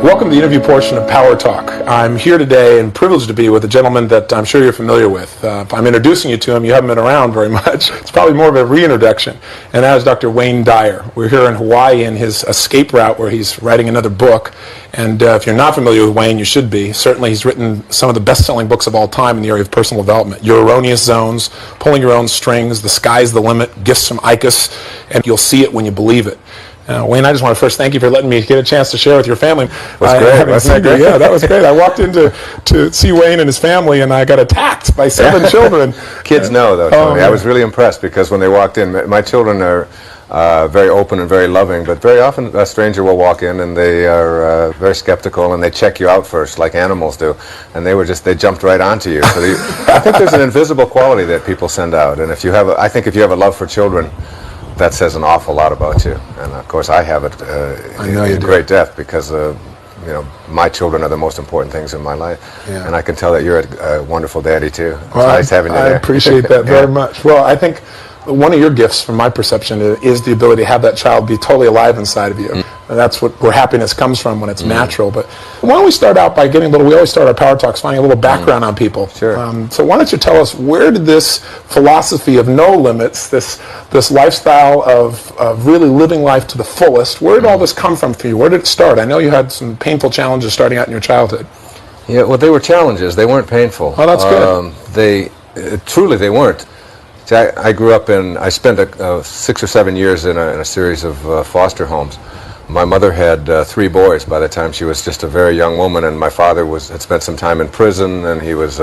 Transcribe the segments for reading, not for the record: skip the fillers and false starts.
Welcome to the interview portion of Power Talk. I'm here today and privileged to be with a gentleman that I'm sure you're familiar with. If I'm introducing you to him, you haven't been around very much. It's probably more of a reintroduction. And that is Dr. Wayne Dyer. We're here in Hawaii in his escape route where he's writing another book. And if you're not familiar with Wayne, you should be. Certainly he's written some of the best-selling books of all time in the area of personal development. Your Erroneous Zones, Pulling Your Own Strings, The Sky's the Limit, Gifts from Icus, and You'll See It When You Believe It. Wayne, I just want to first thank you for letting me get a chance to share with your family. That was great. Wasn't that great? Yeah, that was great. I walked in to see Wayne and his family, and I got attacked by 7 children. Kids know, though, Tony. I was really impressed because when they walked in, my children are very open and very loving, but very often a stranger will walk in and they are very skeptical and they check you out first, like animals do, and they jumped right onto you. So I think there's an invisible quality that people send out, and I think if you have a love for children, that says an awful lot about you. And of course I have it in great depth because my children are the most important things in my life. Yeah. And I can tell that you're a wonderful daddy too. It's nice having you there. I appreciate that very much. Well, I think one of your gifts, from my perception, is the ability to have that child be totally alive inside of you. And that's where happiness comes from when it's natural. But why don't we start out by we always start our Power Talks finding a little background on people. Sure. So why don't you tell us, where did this philosophy of no limits, this lifestyle of really living life to the fullest, where did all this come from for you? Where did it start? I know you had some painful challenges starting out in your childhood. Yeah, well, they were challenges. They weren't painful. Oh, that's good. Truly, they weren't. See, I grew up I spent 6 or 7 years in a series of foster homes. My mother had 3 boys by the time she was just a very young woman, and my father had spent some time in prison, and he was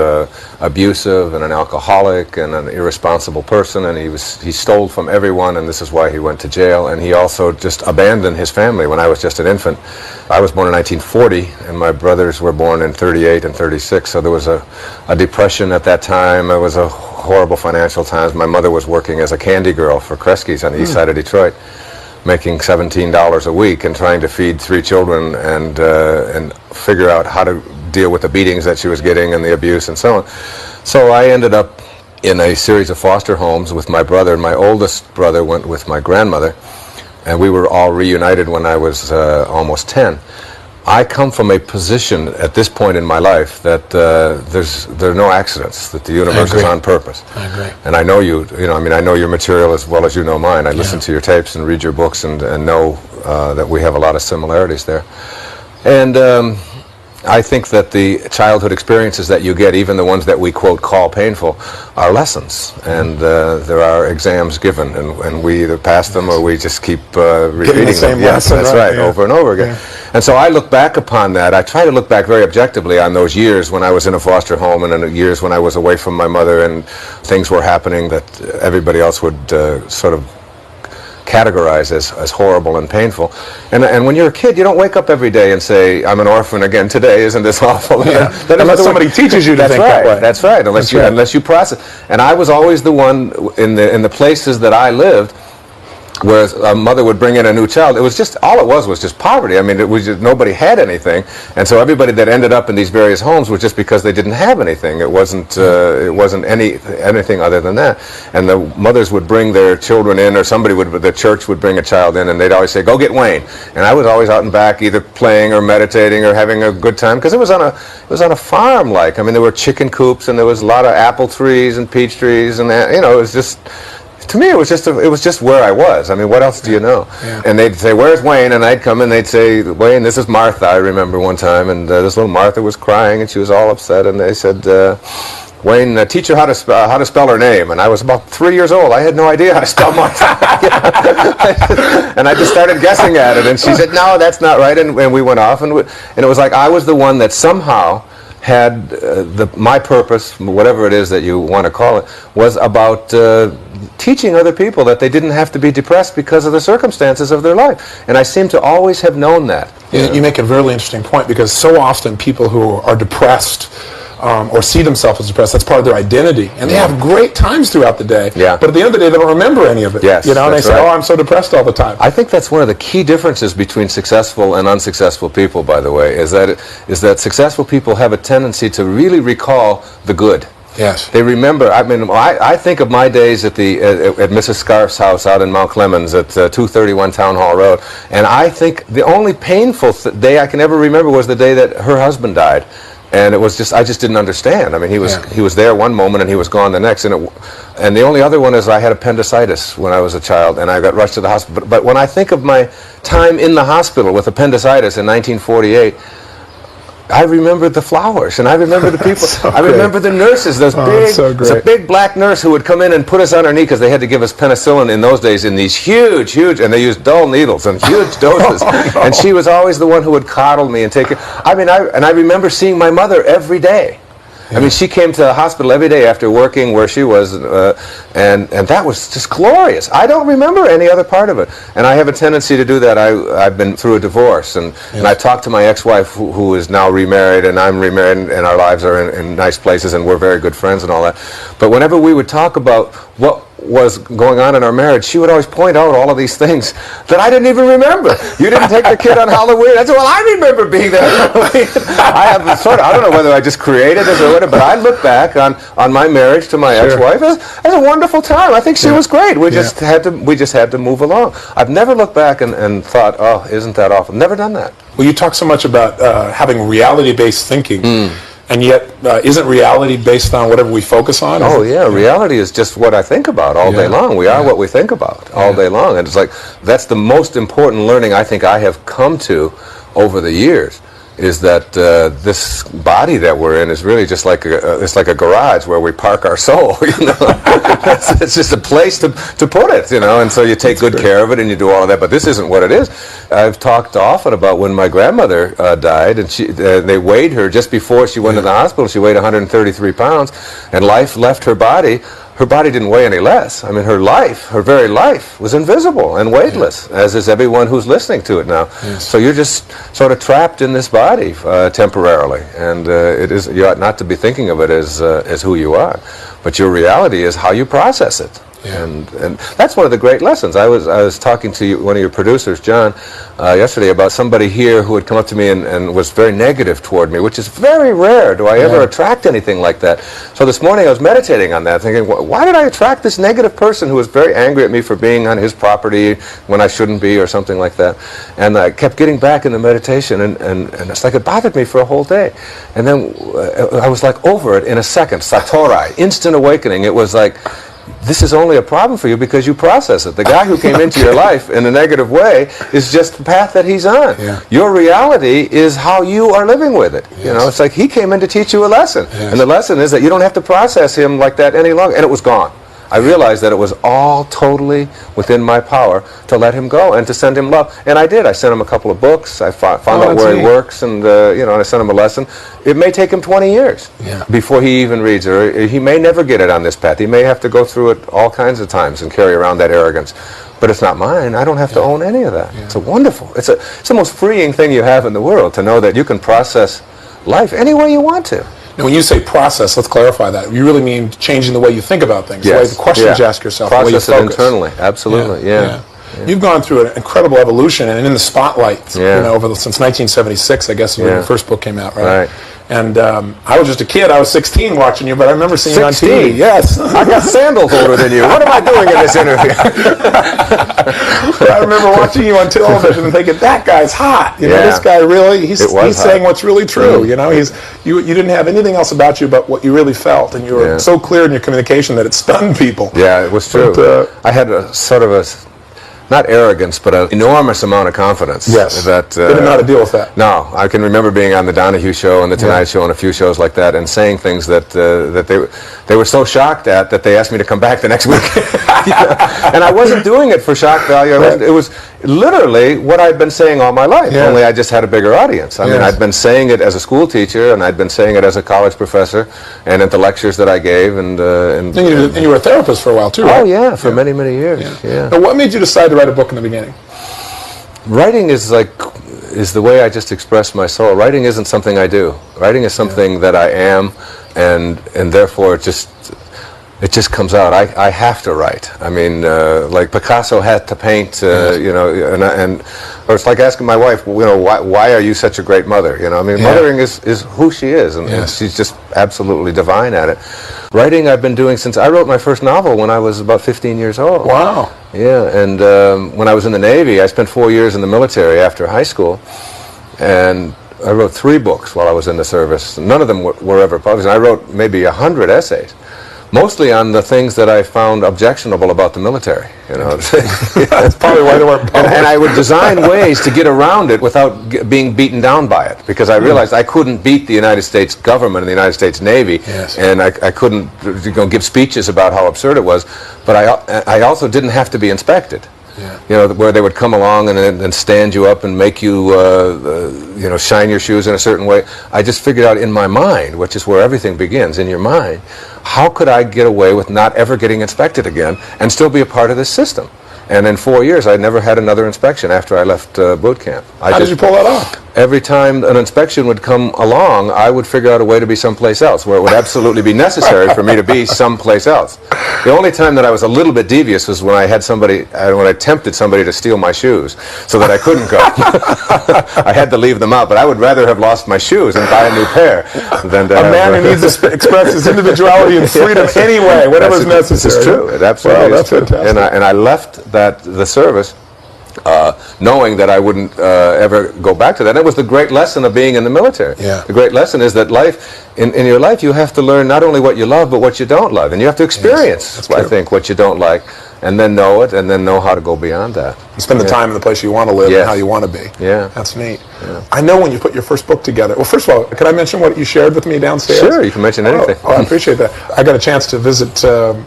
abusive and an alcoholic and an irresponsible person, and he stole from everyone, and this is why he went to jail. And he also just abandoned his family when I was just an infant. I was born in 1940, and my brothers were born in 38 and 36, so there was a depression at that time. It was a horrible financial times. My mother was working as a candy girl for Kresge's on the east side of Detroit, making $17 a week and trying to feed 3 children and figure out how to deal with the beatings that she was getting and the abuse and so on. So I ended up in a series of foster homes with my brother. My oldest brother went with my grandmother, and we were all reunited when I was almost 10. I come from a position at this point in my life that there are no accidents, that the universe is on purpose. I agree. And I know I know your material as well as you know mine. I listen to your tapes and read your books and know that we have a lot of similarities there. And I think that the childhood experiences that you get, even the ones that we quote call painful, are lessons. And there are exams given, and we either pass them or we just keep repeating them. Yes, that's right, over and over again. Yeah. And so I look back upon that. I try to look back very objectively on those years when I was in a foster home and in the years when I was away from my mother and things were happening that everybody else would sort of categorize as horrible and painful. And when you're a kid, you don't wake up every day and say, I'm an orphan again today, isn't this awful? Yeah. Unless somebody teaches you to think that way. That's right, unless you process. And I was always the one in the places that I lived where a mother would bring in a new child. It was just, all it was just poverty. I mean, it was just, nobody had anything, and so everybody that ended up in these various homes was just because they didn't have anything. It wasn't anything other than that. And the mothers would bring their children in, or the church would bring a child in, and they'd always say, "Go get Wayne." And I was always out and back, either playing or meditating or having a good time, because it was on a farm. Like, I mean, there were chicken coops, and there was a lot of apple trees and peach trees, and it was just. To me, it was just where I was. I mean, what else do you know? Yeah. And they'd say, "Where's Wayne?" And I'd come and they'd say, "Wayne, this is Martha." I remember one time, and this little Martha was crying, and she was all upset. And they said, "Wayne, teach her how to spell her name." And I was about 3 years old. I had no idea how to spell Martha. And I just started guessing at it. And she said, "No, that's not right." And we went off, and it was like I was the one that somehow had my purpose, whatever it is that you want to call it, was about teaching other people that they didn't have to be depressed because of the circumstances of their life. And I seem to always have known that. You make a really interesting point, because so often people who are depressed or see themselves as depressed, that's part of their identity. And they have great times throughout the day, but at the end of the day, they don't remember any of it. Yes, and they say, "Oh, I'm so depressed all the time." I think that's one of the key differences between successful and unsuccessful people, by the way, is that successful people have a tendency to really recall the good. Yes. They remember. I mean, I think of my days at Mrs. Scarf's house out in Mount Clemens at 231 Town Hall Road, and I think the only painful day I can ever remember was the day that her husband died. And it was just, I just didn't understand. I mean, he was there one moment and he was gone the next. And the only other one is I had appendicitis when I was a child and I got rushed to the hospital. But when I think of my time in the hospital with appendicitis in 1948, I remember the flowers, and I remember the people. I remember the nurses. There's a big black nurse who would come in and put us on her knee because they had to give us penicillin in those days in these huge, and they used dull needles and huge doses. And she was always the one who would coddle me and take care. I mean, I remember seeing my mother every day. I mean, she came to the hospital every day after working where she was, and that was just glorious. I don't remember any other part of it, and I have a tendency to do that. I've been through a divorce, and I talked to my ex-wife who is now remarried, and I'm remarried, and our lives are in nice places, and we're very good friends and all that. But whenever we would talk about what was going on in our marriage, she would always point out all of these things that I didn't even remember. You didn't take the kid on Halloween. I said, well, I remember being there on Halloween. I don't know whether I just created this or whatever, but I look back on my marriage to my ex-wife as a wonderful time. I think she was great. We just had to move along. I've never looked back and thought, oh, isn't that awful? Never done that. Well, you talk so much about having reality-based thinking. And yet, isn't reality based on whatever we focus on? Oh, yeah. Reality is just what I think about all day long. We are what we think about all day long. And it's like, that's the most important learning I think I have come to over the years, is that this body that we're in is really just like it's like a garage where we park our soul, you know. It's just a place to put it, you know, and so you take good care of it and you do all of that, but this isn't what it is. I've talked often about when my grandmother died, and they weighed her just before she went to the hospital. She weighed 133 pounds, and life left her body. Her body didn't weigh any less. I mean, her very life was invisible and weightless, as is everyone who's listening to it now. So you're just sort of trapped in this body temporarily, and you ought not to be thinking of it as who you are, but your reality is how you process it. And that's one of the great lessons. I was talking to one of your producers, John, yesterday about somebody here who had come up to me and was very negative toward me, which is very rare. Do I ever attract anything like that? So this morning I was meditating on that, thinking, why did I attract this negative person who was very angry at me for being on his property when I shouldn't be, or something like that? And I kept getting back in the meditation, and it's like it bothered me for a whole day. And then I was like over it in a second. Satori, instant awakening. It was like, this is only a problem for you because you process it. The guy who came into your life in a negative way is just the path that he's on. Your reality is how you are living with it. You know, it's like he came in to teach you a lesson. And the lesson is that you don't have to process him like that any longer. And it was gone. I realized that it was all totally within my power to let him go and to send him love. And I did. I sent him a couple of books. I found out where he works, and and I sent him a lesson. It may take him 20 years before he even reads it. Or he may never get it on this path. He may have to go through it all kinds of times and carry around that arrogance. But it's not mine. I don't have to own any of that. It's a wonderful. It's the most freeing thing you have in the world, to know that you can process life any way you want to. Now, when you say process, let's clarify that. You really mean changing the way you think about things, the way the questions you ask yourself, the way you focus. Process it internally, absolutely, You've gone through an incredible evolution and in the spotlight, since 1976, I guess, when your first book came out, right? And I was just a kid. I was 16 watching you, but I remember seeing you on TV. Yes. I got sandals older than you. What am I doing in this interview? I remember watching you on television and thinking, that guy's hot. You know, this guy really, he's saying what's really true. You know, you didn't have anything else about you but what you really felt, and you were so clear in your communication that it stunned people. Yeah, it was true. But, I had a sort of not arrogance, but an enormous amount of confidence. Yes. That didn't know how to deal with that. No, I can remember being on the Donahue Show and the Tonight Show and a few shows like that, and saying things that they were so shocked at that they asked me to come back the next week. And I wasn't doing it for shock value. It was literally what I'd been saying all my life. Only I just had a bigger audience. I mean, I'd been saying it as a school teacher, and I'd been saying it as a college professor, and at the lectures that I gave, and you were a therapist for a while too, right? Oh yeah, for many years. Now, what made you decide to write a book in the beginning? Writing is the way I just express my soul. Writing isn't something I do. Writing is something that I am, and therefore just it just comes out. I have to write. I mean, like Picasso had to paint, you know, or it's like asking my wife, you know, why are you such a great mother? You know, I mean, mothering is who she is, and she's just absolutely divine at it. Writing I've been doing since I wrote my first novel when I was about 15 years old. Wow. Yeah, and when I was in the Navy, I spent 4 years in the military after high school, and I wrote 3 books while I was in the service. None of them were ever published. I wrote maybe 100 essays. Mostly on the things that I found objectionable about the military, you know. That's probably why they weren't published. And I would design ways to get around it without being beaten down by it, because I realized I couldn't beat the United States government and the United States Navy, and I couldn't, you know, give speeches about how absurd it was, but I also didn't have to be inspected. You know, where they would come along and stand you up and make you, you know, shine your shoes in a certain way. I just figured out in my mind, which is where everything begins, in your mind, how could I get away with not ever getting inspected again and still be a part of this system? And in 4 years, I never had another inspection after I left boot camp. How did you pull that off? Every time an inspection would come along, I would figure out a way to be someplace else, where it would absolutely be necessary for me to be someplace else. The only time that I was a little bit devious was when I had somebody, when I tempted somebody to steal my shoes, so that I couldn't go. I had to leave them out, but I would rather have lost my shoes and buy a new pair than to a man who needs to express his individuality and freedom anyway, whatever is necessary. This is true. It absolutely is true. Fantastic. And I left the service knowing that I wouldn't ever go back to that. And it was the great lesson of being in the military. The great lesson is that life, in your life, you have to learn not only what you love, but what you don't love. And you have to experience, I think, what you don't like, and then know it, and then know how to go beyond that. You spend the time in the place you want to live and how you want to be. That's neat. I know when you put your first book together. Well, first of all, can I mention what you shared with me downstairs? Sure, you can mention anything. Oh, I appreciate that. I got a chance to visit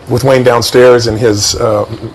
with Wayne downstairs in his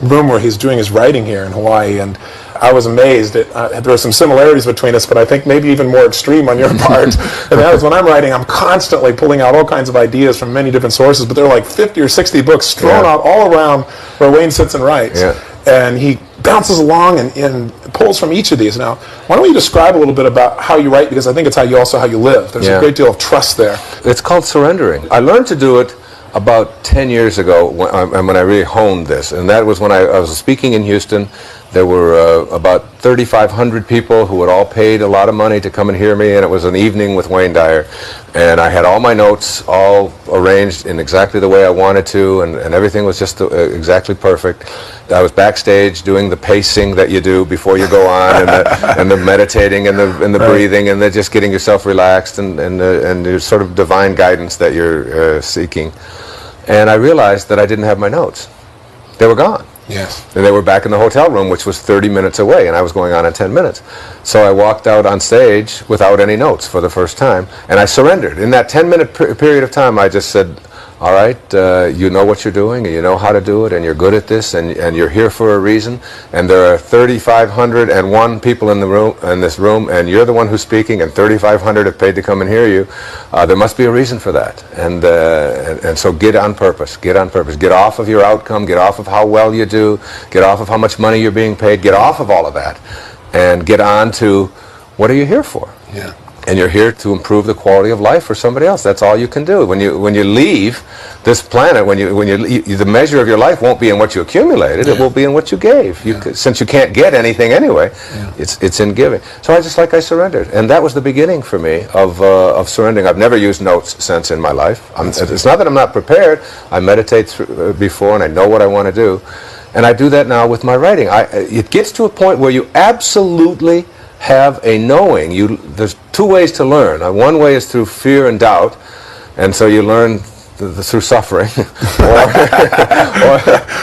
room where he's doing his writing here in Hawaii, and I was amazed. There are some similarities between us, but I think maybe even more extreme on your part. And that is, when I'm writing, I'm constantly pulling out all kinds of ideas from many different sources, but there are like 50 or 60 books strewn out all around where Wayne sits and writes. And he bounces along and pulls from each of these. Now, why don't you describe a little bit about how you write, because I think it's how you live. There's a great deal of trust there. It's called surrendering. I learned to do it about 10 years ago when I really honed this, and that was when I was speaking in Houston. There were about 3,500 people who had all paid a lot of money to come and hear me, and it was an evening with Wayne Dyer. And I had all my notes all arranged in exactly the way I wanted to, and everything was just exactly perfect. I was backstage doing the pacing that you do before you go on, and the meditating and the breathing, and just getting yourself relaxed, and the sort of divine guidance that you're seeking. And I realized that I didn't have my notes. They were gone. And they were back in the hotel room, which was 30 minutes away, and I was going on in 10 minutes. So I walked out on stage without any notes for the first time, and I surrendered. In that 10-minute period of time, I just said, all right, you know what you're doing, and you know how to do it, and you're good at this, and you're here for a reason, and there are 3,501 people in this room, and you're the one who's speaking, and 3,500 have paid to come and hear you. There must be a reason for that, and so get on purpose. Get off of your outcome, get off of how well you do, get off of how much money you're being paid, get off of all of that, and get on to what are you here for? And you're here to improve the quality of life for somebody else. That's all you can do. When you leave this planet, the measure of your life won't be in what you accumulated. It will be in what you gave. Since you can't get anything anyway, it's in giving. So I surrendered, and that was the beginning for me of surrendering. I've never used notes since in my life. It's not that I'm not prepared. I meditate before, and I know what I want to do, and I do that now with my writing. It gets to a point where you absolutely have a knowing. There's 2 ways to learn. One way is through fear and doubt, and so you learn through suffering.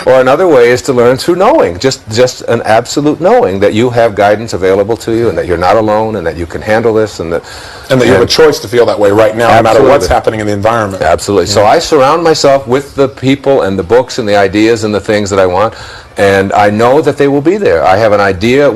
or another way is to learn through knowing, just an absolute knowing that you have guidance available to you, and that you're not alone, and that you can handle this, and that you have a choice to feel that way right now, no matter what's happening in the environment. Absolutely. So I surround myself with the people and the books and the ideas and the things that I want, And I know that they will be there. I have an idea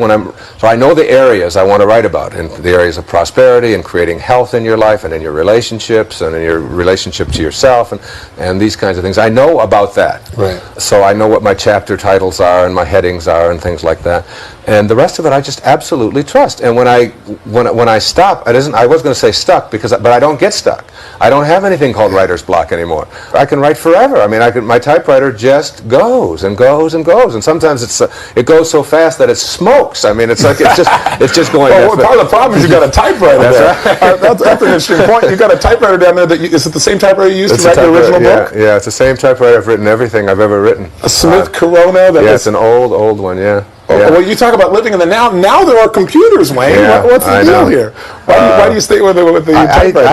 so I know the areas I want to write about, in the areas of prosperity and creating health in your life and in your relationships and in your relationship to yourself and these kinds of things. I know about that. Right. So I know what my chapter titles are and my headings are and things like that. And the rest of it I just absolutely trust. And when I stop, I was going to say stuck, but I don't get stuck. I don't have anything called writer's block anymore. I can write forever. I mean, my typewriter just goes and goes and goes. And sometimes it goes so fast that it smokes. I mean, it's like it's just going. Well, part of the problem is you got a typewriter there. Right. That's an interesting point. You got a typewriter down there. Is it the same typewriter you used to write the original book? Yeah, it's the same typewriter. I've written everything I've ever written. A Smith Corona. It's an old one. Yeah. Yeah. Well, you talk about living in the now. Now there are computers, Wayne. Yeah, What's the deal here? Why do you stay with the typewriter?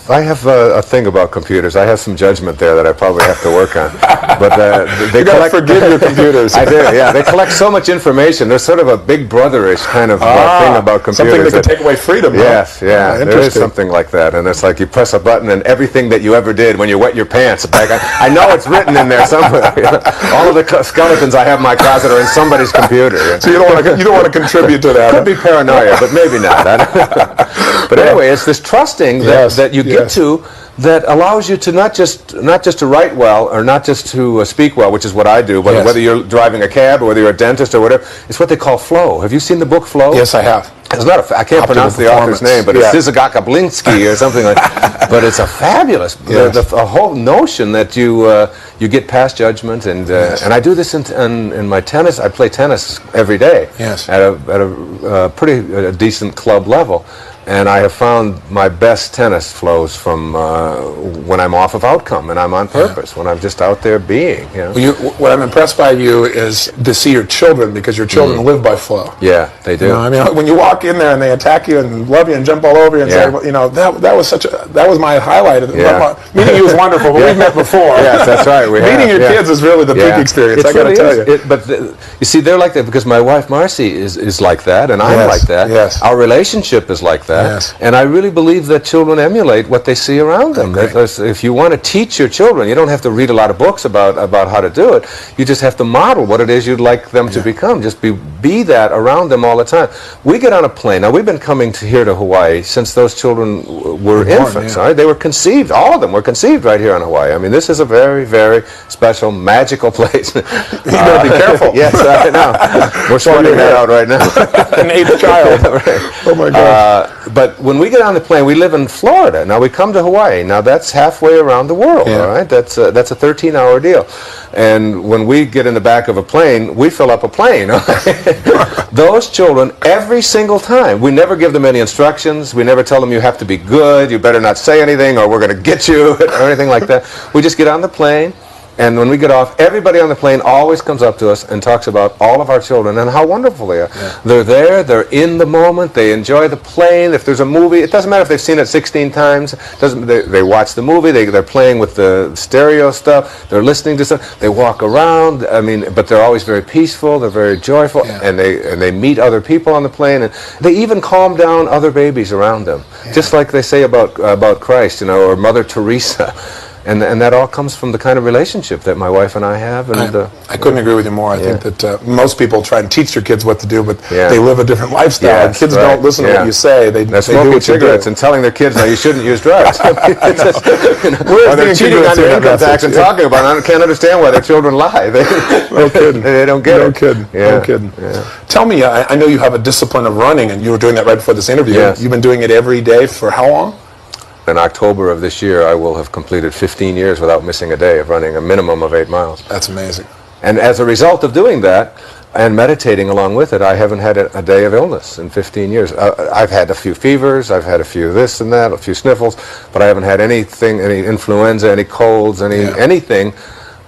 I have a thing about computers. I have some judgment there that I probably have to work on. But they forgive your computers. I do. Yeah, they collect so much information. There's sort of a big brotherish kind of thing about computers. Something that can take away freedom. Yes, yeah. There is something like that, and it's like you press a button, and everything that you ever did when you wet your pants back. I know it's written in there somewhere. All of the skeletons I have in my closet are in somebody's computer. So you don't want to contribute to that. Could be paranoia, but maybe not. But anyway, it's this trusting that you get to that allows you to not just to write well or not just to speak well, which is what I do, but whether you're driving a cab or whether you're a dentist or whatever. It's what they call flow. Have you seen the book Flow? Yes, I have. It's not I can't pronounce the author's name, but it's Zizagaka Blinsky or something like that. But it's a fabulous, the whole notion that you get past judgment, and I do this in my tennis. I play tennis every day at a pretty decent club level. And I have found my best tennis flows from when I'm off of outcome and I'm on purpose, when I'm just out there being. What I'm impressed by you is to see your children, because your children live by flow. Yeah, they do. I mean, when you walk in there and they attack you and love you and jump all over you and say, that was my highlight. Meeting you was wonderful, but we've met before. Yes, that's right. Meeting your kids is really the peak experience. I got to tell you. But you see, they're like that because my wife Marcy is like that, and I'm like that. Yes. Our relationship is like that. Yes. And I really believe that children emulate what they see around them. If you want to teach your children, you don't have to read a lot of books about how to do it. You just have to model what it is you'd like them to become. Just be that around them all the time. We get on a plane. Now, we've been coming here to Hawaii since those children were infants. Right? They were conceived. All of them were conceived right here in Hawaii. I mean, this is a very, very special, magical place. You better be careful. Yes, I know. We're sorting that out right now. An eighth child. Right. Oh, my gosh. But when we get on the plane, we live in Florida. Now we come to Hawaii. Now that's halfway around the world, all right? That's a 13-hour deal. And when we get in the back of a plane, we fill up a plane. Those children, every single time, we never give them any instructions. We never tell them you have to be good, you better not say anything, or we're going to get you, or anything like that. We just get on the plane. And when we get off, everybody on the plane always comes up to us and talks about all of our children and how wonderful they are. Yeah. They're there, they're in the moment, they enjoy the plane. If there's a movie, it doesn't matter if they've seen it 16 times. They watch the movie, they're playing with the stereo stuff, they're listening to stuff, they walk around, but they're always very peaceful, they're very joyful, and they meet other people on the plane, and they even calm down other babies around them. Just like they say about Christ, or Mother Teresa. And that all comes from the kind of relationship that my wife and I have. And I couldn't agree with you more. I think that most people try and teach their kids what to do, but they live a different lifestyle. Yes, kids don't listen to what you say. They're smoking cigarettes and telling their kids, no, you shouldn't use drugs. Or they're cheating on their income tax and talking about it. I can't understand why their children lie. No kidding. They don't get it. No kidding. No kidding. Tell me, I know you have a discipline of running, and you were doing that right before this interview. Yes. You've been doing it every day for how long? In October of this year, I will have completed 15 years without missing a day of running a minimum of 8 miles. That's amazing. And as a result of doing that, and meditating along with it, I haven't had a day of illness in 15 years. I've had a few fevers, I've had a few this and that, a few sniffles, but I haven't had anything, any influenza, any colds, anything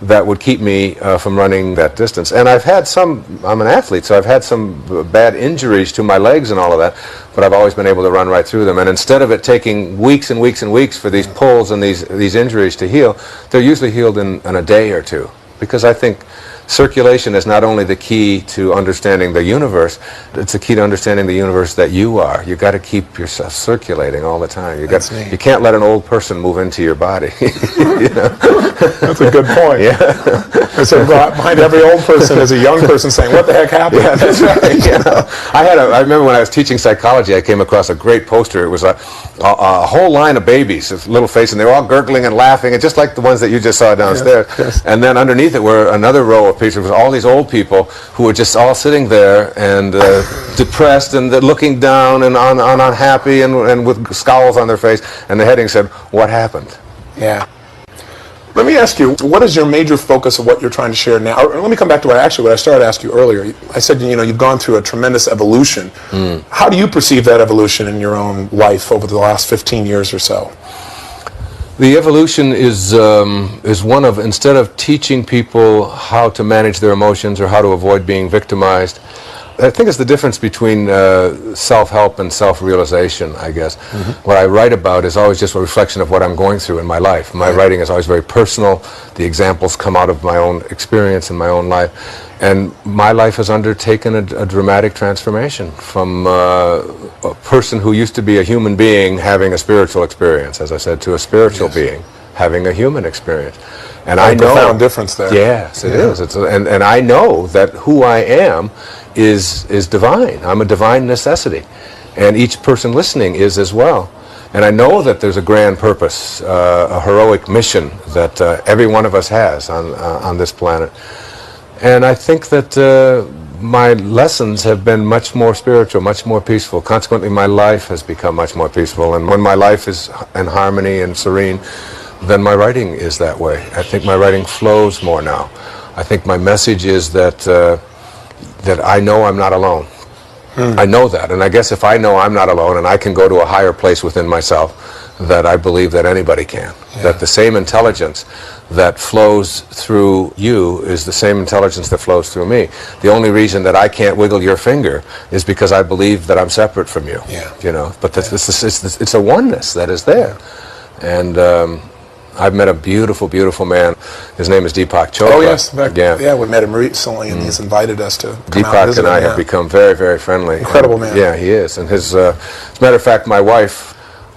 that would keep me from running that distance. And I've had I'm an athlete, so I've had some bad injuries to my legs and all of that, but I've always been able to run right through them. And instead of it taking weeks and weeks and weeks for these pulls and these injuries to heal, they're usually healed in a day or two. Because I think circulation is not only the key to understanding the universe, it's the key to understanding the universe that you are. You got to keep yourself circulating all the time. You can't let an old person move into your body. You know? That's a good point. Yeah. So behind every old person is a young person saying, "What the heck happened?" Yeah, that's right. You know, I remember when I was teaching psychology, I came across a great poster. It was a whole line of babies, with little faces, and they were all gurgling and laughing, and just like the ones that you just saw downstairs. Yes. And then underneath it were another row of pictures with all these old people who were just all sitting there and depressed and looking down and unhappy and with scowls on their face. And the heading said, "What happened?" Yeah. Let me ask you, what is your major focus of what you're trying to share now? Or let me come back to what I started to ask you earlier. I said, you've gone through a tremendous evolution. How do you perceive that evolution in your own life over the last 15 years or so? The evolution is one of, instead of teaching people how to manage their emotions or how to avoid being victimized, I think it's the difference between self-help and self-realization, I guess. What I write about is always just a reflection of what I'm going through in my life. My writing is always very personal. The examples come out of my own experience in my own life. And my life has undertaken a dramatic transformation from a person who used to be a human being having a spiritual experience, as I said, to a spiritual being having a human experience. And I know, profound difference there. Yes, it is. And I know that who I am is divine. I'm a divine necessity, and each person listening is as well. And I know that there's a grand purpose, a heroic mission that every one of us has on this planet. And I think that my lessons have been much more spiritual, much more peaceful. Consequently, my life has become much more peaceful. And when my life is in harmony and serene, then my writing is that way. I think my writing flows more now. I think my message is that I know I'm not alone. I know that, and I guess if I know I'm not alone and I can go to a higher place within myself, that I believe that anybody can. That the same intelligence that flows through you is the same intelligence that flows through me. The only reason that I can't wiggle your finger is because I believe that I'm separate from you. But it's a oneness that is there. And I've met a beautiful, beautiful man. His name is Deepak Chopra. Oh, yes. We met him recently, and he's invited us to come out and Deepak visit and I him. have become very, very friendly. Incredible man. Yeah, he is. And as a matter of fact, my wife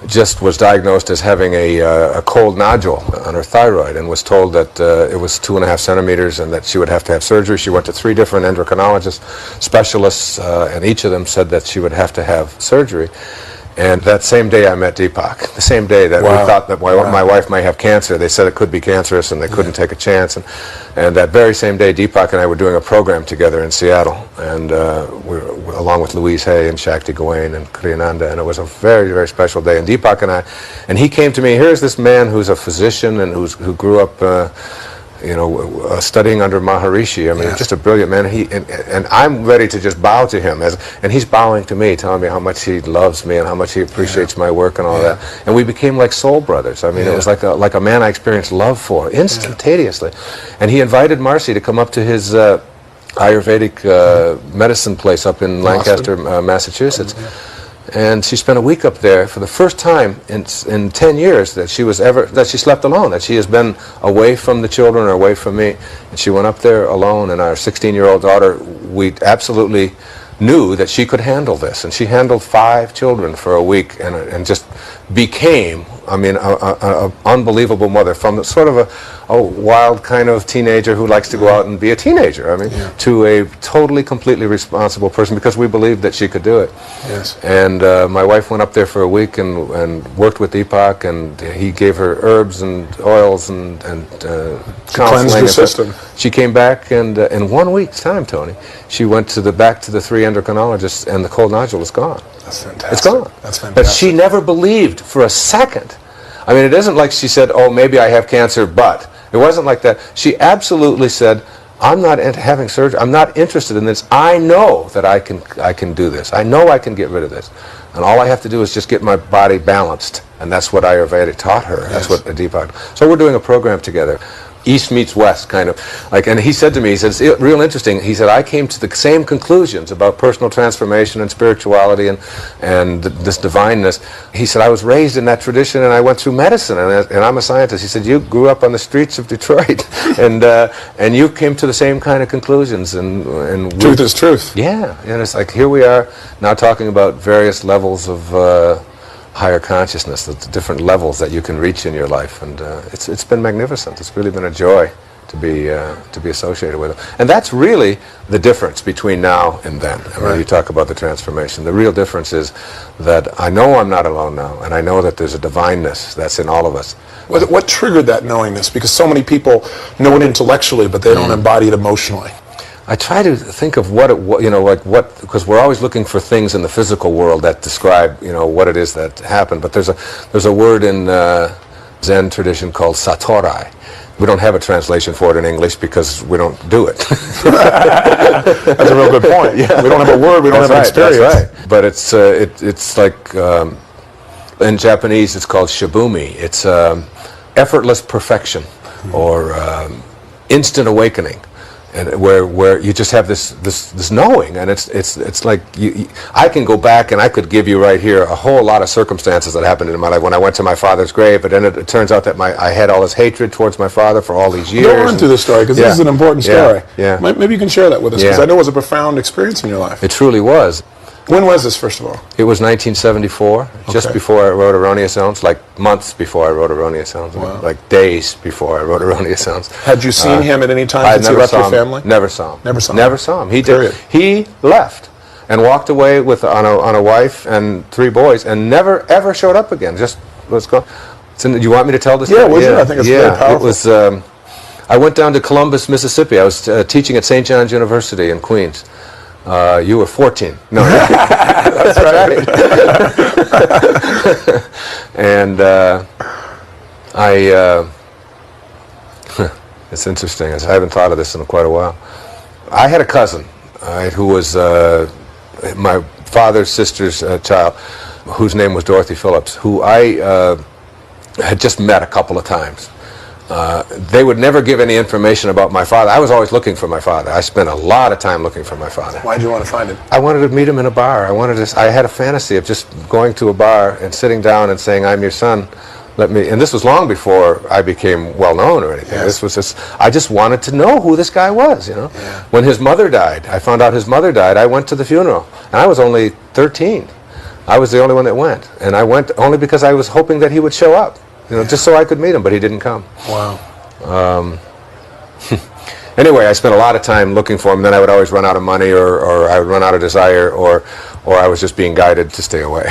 just was diagnosed as having a cold nodule on her thyroid and was told that it was 2.5 centimeters and that she would have to have surgery. She went to 3 different endocrinologists, specialists, and each of them said that she would have to have surgery. And that same day I met Deepak, the same day that we thought that my wife might have cancer. They said it could be cancerous and they couldn't take a chance. And that very same day, Deepak and I were doing a program together in Seattle, and along with Louise Hay and Shakti Gawain and Kriyananda, and it was a very, very special day. And Deepak and he came to me. Here's this man who's a physician and who grew up studying under Maharishi. I mean, just a brilliant man. And I'm ready to just bow to him, and he's bowing to me, telling me how much he loves me and how much he appreciates my work and all that. And we became like soul brothers. I mean, it was like a man I experienced love for instantaneously. And he invited Marcy to come up to his Ayurvedic medicine place up in Lancaster, Massachusetts. And she spent a week up there for the first time in 10 years that she slept alone, that she has been away from the children or away from me. And she went up there alone, and our 16-year-old daughter, we absolutely knew that she could handle this. And she handled 5 children for a week and just became, an unbelievable mother, from sort of a wild kind of teenager who likes to go out and be a teenager, to a totally, completely responsible person, because we believed that she could do it. Yes. And my wife went up there for a week and worked with Deepak, and he gave her herbs and oils and cleansed her system. She came back, and in 1 week's time, Tony, she went back to the 3 endocrinologists, and the cold nodule is gone. That's fantastic. It's gone. That's fantastic. But she never believed for a second. I mean, it isn't like she said, "Oh, maybe I have cancer," but it wasn't like that. She absolutely said, "I'm not having surgery. I'm not interested in this. I know that I can do this. I know I can get rid of this. And all I have to do is just get my body balanced." And that's what Ayurveda taught her. That's what Deepak. So we're doing a program together East meets West, kind of. Like, and he said to me, he said, it's real interesting. He said, I came to the same conclusions about personal transformation and spirituality and this divineness. He said, I was raised in that tradition, and I went through medicine, and I'm a scientist. He said, you grew up on the streets of Detroit, and you came to the same kind of conclusions. And truth is truth. Yeah, and it's like, here we are now talking about various levels of higher consciousness, the different levels that you can reach in your life, and it's been magnificent. It's really been a joy to be associated with it, and that's really the difference between now and then. I mean, you talk about the transformation. The real difference is that I know I'm not alone now, and I know that there's a divineness that's in all of us. What triggered that knowingness? Because so many people know it intellectually, but they don't embody it emotionally. I try to think of what because we're always looking for things in the physical world that describe, what it is that happened. But there's a word in Zen tradition called satorai. We don't have a translation for it in English because we don't do it. That's a real good point. Yeah. We don't have a word, we don't have an experience. That's right. But it's like, in Japanese it's called shibumi. It's effortless perfection, or instant awakening. And where you just have this knowing, and it's like I can go back and I could give you right here a whole lot of circumstances that happened in my life when I went to my father's grave, but then it turns out that I had all this hatred towards my father for all these years. Go on through the story, because this is an important story. Yeah. Maybe you can share that with us, because I know it was a profound experience in your life. It truly was. When was this, first of all? It was 1974, just before I wrote Erroneous Zones, like months before I wrote Erroneous Zones, like days before I wrote Erroneous Zones. Had you seen him at any time since he left your family? Never saw him. Never saw him? Never saw him. He left and walked away on a wife and 3 boys, and never ever showed up again. Just was gone. Do you want me to tell this? Yeah, was it? I think it's very powerful. It was. I went down to Columbus, Mississippi. I was teaching at St. John's University in Queens. You were 14. No, that's right. And it's interesting. I haven't thought of this in quite a while. I had a cousin who was my father's sister's child, whose name was Dorothy Phillips, who I had just met a couple of times. They would never give any information about my father. I was always looking for my father. I spent a lot of time looking for my father. Why did you want to find him? I wanted to meet him in a bar. I had a fantasy of just going to a bar and sitting down and saying, "I'm your son. And this was long before I became well known or anything. Yes. I just wanted to know who this guy was, Yeah. When his mother died, I found out his mother died. I went to the funeral, and I was only 13. I was the only one that went, and I went only because I was hoping that he would show up. Just so I could meet him, but he didn't come. Wow. Anyway, I spent a lot of time looking for him. Then I would always run out of money, or I would run out of desire, or I was just being guided to stay away.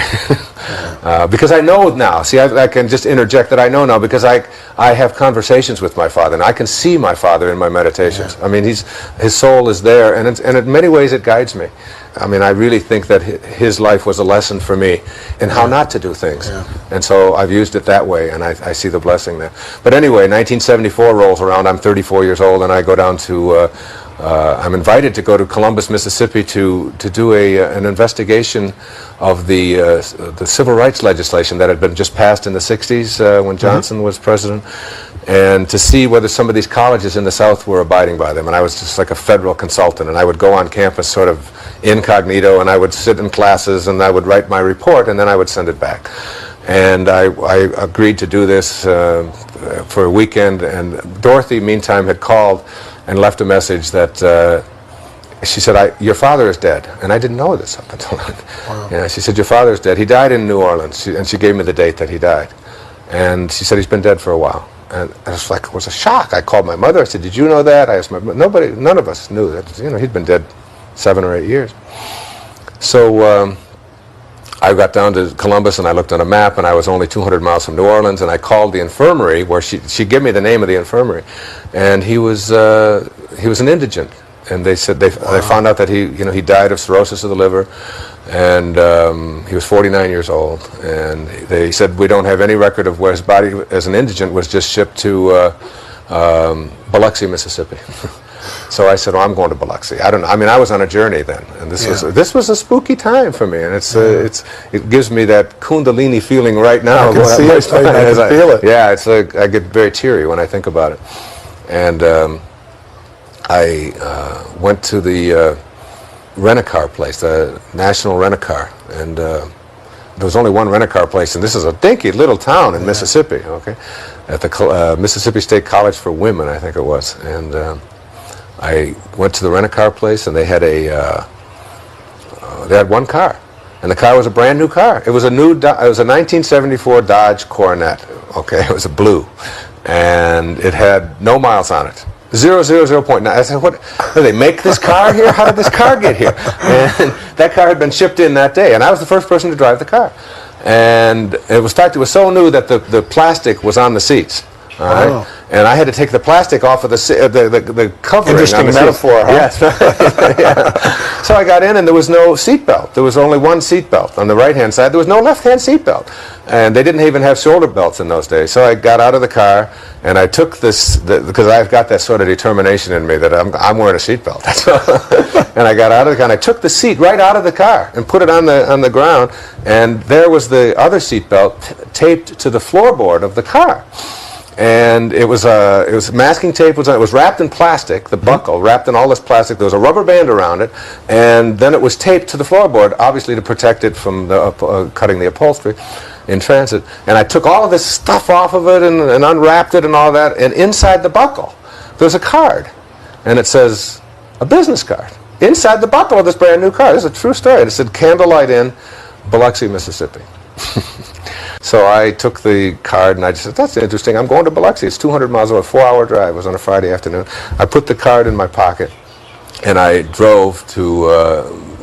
Because I know now. See, I can just interject that I know now because I have conversations with my father, and I can see my father in my meditations. Yeah. I mean, his soul is there, and in many ways it guides me. I mean, I really think that his life was a lesson for me in how not to do things. Yeah. And so I've used it that way, and I see the blessing there. But anyway, 1974 rolls around. I'm 34 years old, and I go down to, I'm invited to go to Columbus, Mississippi to do an investigation of the civil rights legislation that had been just passed in the 60s when Johnson was president, and to see whether some of these colleges in the South were abiding by them. And I was just like a federal consultant, and I would go on campus sort of incognito, and I would sit in classes, and I would write my report, and then I would send it back. And I agreed to do this for a weekend, and Dorothy, meantime, had called and left a message that she said, your father is dead. And I didn't know this up until then. Wow. Yeah, she said, your father is dead. He died in New Orleans. And she gave me the date that he died. And she said, he's been dead for a while. And it was a shock. I called my mother. I said, did you know that? I asked none of us knew that. He'd been dead 7 or 8 years. So I got down to Columbus, and I looked on a map, and I was only 200 miles from New Orleans, and I called the infirmary where she gave me the name of the infirmary, and he was an indigent, and they said they found out that he died of cirrhosis of the liver, and he was 49 years old, and they said we don't have any record of where his body as an indigent was just shipped to Biloxi, Mississippi. So I said, I'm going to Biloxi. I don't know. I mean, I was on a journey then, and this was a spooky time for me, and it gives me that Kundalini feeling right now. I can see it. I can feel it. Yeah, it's like I get very teary when I think about it. And I went to the rent-a-car place, the National Rent-a-Car, and there was only one rent-a-car place, and this is a dinky little town in Mississippi, okay, at the Mississippi State College for Women, I think it was. And I went to the rent-a-car place, and they had they had one car, and the car was a brand new car. It was a 1974 Dodge Coronet, okay, it was a blue, and it had no miles on it. 0.9. I said, what? Did they make this car here? How did this car get here? And that car had been shipped in that day, and I was the first person to drive the car. And it was so new that the plastic was on the seats. All right? Oh. And I had to take the plastic off of the covering. Interesting on the metaphor, huh? Yes. Yeah. So I got in, and there was no seat belt. There was only one seat belt. On the right-hand side, there was no left-hand seat belt. And they didn't even have shoulder belts in those days. So I got out of the car, and I took this, because I've got that sort of determination in me that I'm wearing a seat belt. And I got out of the car, and I took the seat right out of the car and put it on the ground, and there was the other seat belt taped to the floorboard of the car. And it was masking tape. It was wrapped in plastic, the buckle, wrapped in all this plastic. There was a rubber band around it, and then it was taped to the floorboard, obviously to protect it from cutting the upholstery in transit. And I took all of this stuff off of it and unwrapped it and all that, and inside the buckle, there's a card, and it says, a business card, inside the buckle of this brand new car. This is a true story. It said, Candlelight Inn, Biloxi, Mississippi. So I took the card and I just said, that's interesting. I'm going to Biloxi. It's 200 miles away, a 4-hour drive. It was on a Friday afternoon. I put the card in my pocket and I drove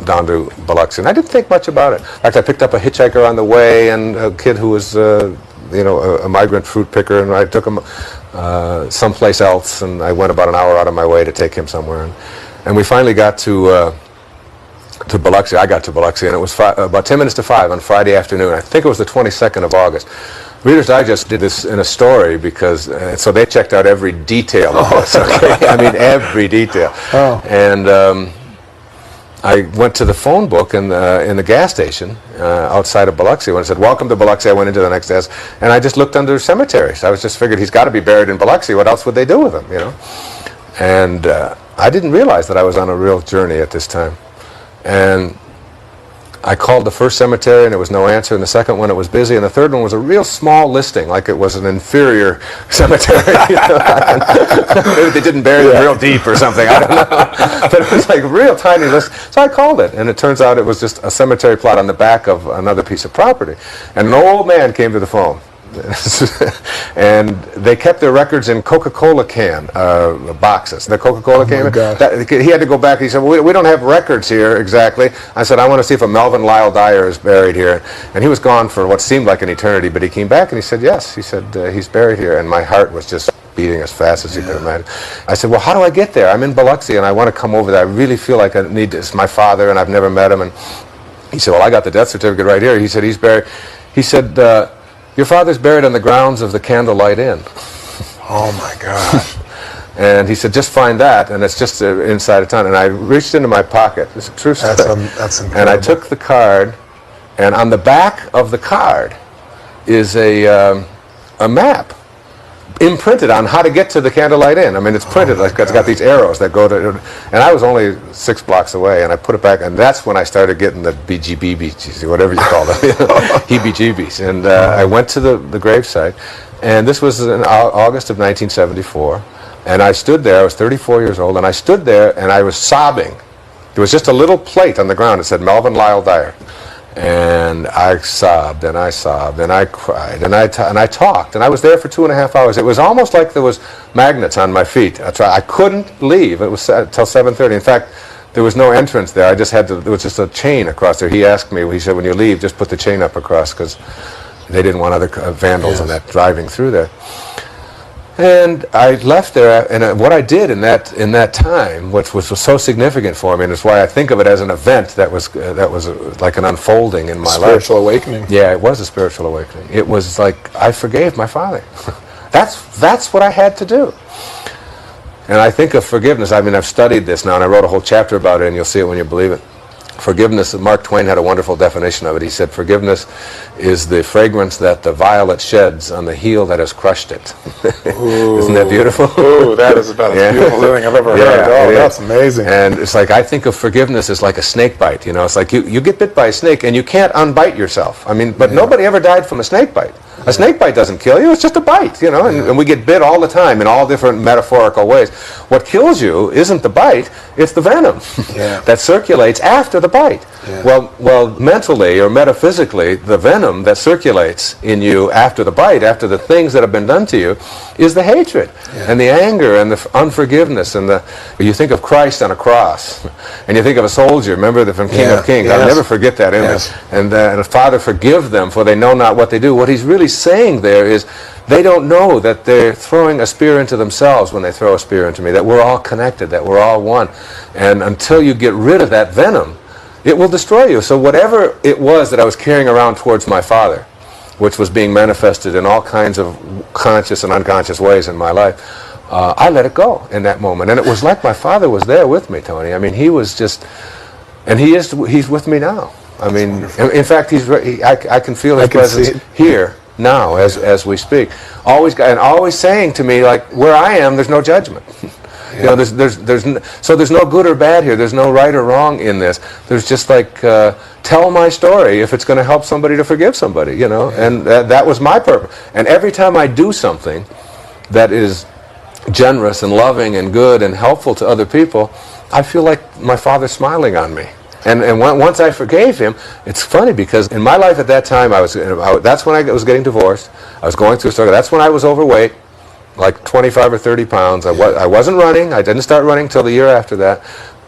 down to Biloxi. And I didn't think much about it. In fact, I picked up a hitchhiker on the way and a kid who was, a migrant fruit picker, and I took him someplace else, and I went about an hour out of my way to take him somewhere. And we finally got to Biloxi. I got to Biloxi, and it was about 10 minutes to 5 on Friday afternoon. I think it was the 22nd of August. Reader's Digest did this in a story because, so they checked out every detail of this, okay? I mean, every detail. Oh. And I went to the phone book in the gas station outside of Biloxi. When it said, welcome to Biloxi, I went into the next desk, and I just looked under cemeteries. I was just figured he's got to be buried in Biloxi. What else would they do with him, you know? And I didn't realize that I was on a real journey at this time. And I called the first cemetery and there was no answer, and the second one it was busy, and the third one was a real small listing, like it was an inferior cemetery. You know? Maybe they didn't bury them real deep or something, I don't know. But it was like a real tiny list. So I called it, and it turns out it was just a cemetery plot on the back of another piece of property. And an old man came to the phone. And they kept their records in Coca-Cola can boxes. The Coca-Cola can. He had to go back. He said, well, we don't have records here exactly. I said, I want to see if a Melvin Lyle Dyer is buried here. And he was gone for what seemed like an eternity, but he came back and he said, yes. He said, he's buried here. And my heart was just beating as fast as you could imagine. I said, well, how do I get there? I'm in Biloxi and I want to come over there. I really feel like I need this. My father, and I've never met him. And he said, well, I got the death certificate right here. He said, he's buried. He said, your father's buried on the grounds of the Candlelight Inn. Oh, my gosh. And he said, just find that, and it's just inside of town. And I reached into my pocket. It's a true story. That's incredible. And I took the card, and on the back of the card is a map imprinted on how to get to the Candlelight Inn. I mean, it's printed, like it's got these arrows that go to, and I was only 6 blocks away, and I put it back, and that's when I started getting the BGBs, whatever you call them, heebie-jeebies. And I went to the gravesite, and this was in August of 1974, and I stood there. I was 34 years old, and I stood there, and I was sobbing. There was just a little plate on the ground. It said Melvin Lyle Dyer. And I sobbed, and I sobbed, and I cried, and I talked, and I was there for 2.5 hours. It was almost like there was magnets on my feet. I couldn't leave. It was until 7:30. In fact, there was no entrance there. I just had to. There was just a chain across there. He asked me. He said, "When you leave, just put the chain up across, because they didn't want other vandals and that driving through there." And I left there, and what I did in that time, which was so significant for me, and it's why I think of it as an event that was like an unfolding in my life. Spiritual awakening. Yeah, it was a spiritual awakening. It was like I forgave my father. That's what I had to do. And I think of forgiveness. I mean, I've studied this now, and I wrote a whole chapter about it, and you'll see it when you believe it. Forgiveness, Mark Twain had a wonderful definition of it. He said, forgiveness is the fragrance that the violet sheds on the heel that has crushed it. Isn't that beautiful? Ooh, that is about as beautiful thing I've ever heard. Oh, that's amazing. And it's like, I think of forgiveness as like a snake bite. It's like you get bit by a snake and you can't unbite yourself. I mean, but nobody ever died from a snake bite. A snake bite doesn't kill you, it's just a bite, and we get bit all the time in all different metaphorical ways. What kills you isn't the bite, it's the venom that circulates after the bite. Well, mentally or metaphysically, the venom that circulates in you after the bite, after the things that have been done to you, is the hatred and the anger and the unforgiveness. And you think of Christ on a cross, and you think of a soldier, remember from King of Kings. I'll never forget that image. And Father, forgive them, for they know not what they do. What he's really saying there is, they don't know that they're throwing a spear into themselves when they throw a spear into me, that we're all connected, that we're all one. And until you get rid of that venom, it will destroy you. So whatever it was that I was carrying around towards my father, which was being manifested in all kinds of conscious and unconscious ways in my life, I let it go in that moment. And it was like my father was there with me, Tony. I mean, he was just, and he's with me now. I mean, in fact, I can feel his presence here now as we speak. Always saying to me, like, where I am, there's no judgment. So there's no good or bad here. There's no right or wrong in this. There's just like, tell my story if it's going to help somebody to forgive somebody, And that was my purpose. And every time I do something that is generous and loving and good and helpful to other people, I feel like my father's smiling on me. And once I forgave him, it's funny because in my life at that time, that's when I was getting divorced. I was going through a struggle. That's when I was overweight, like 25 or 30 pounds. I wasn't running. I didn't start running till the year after that.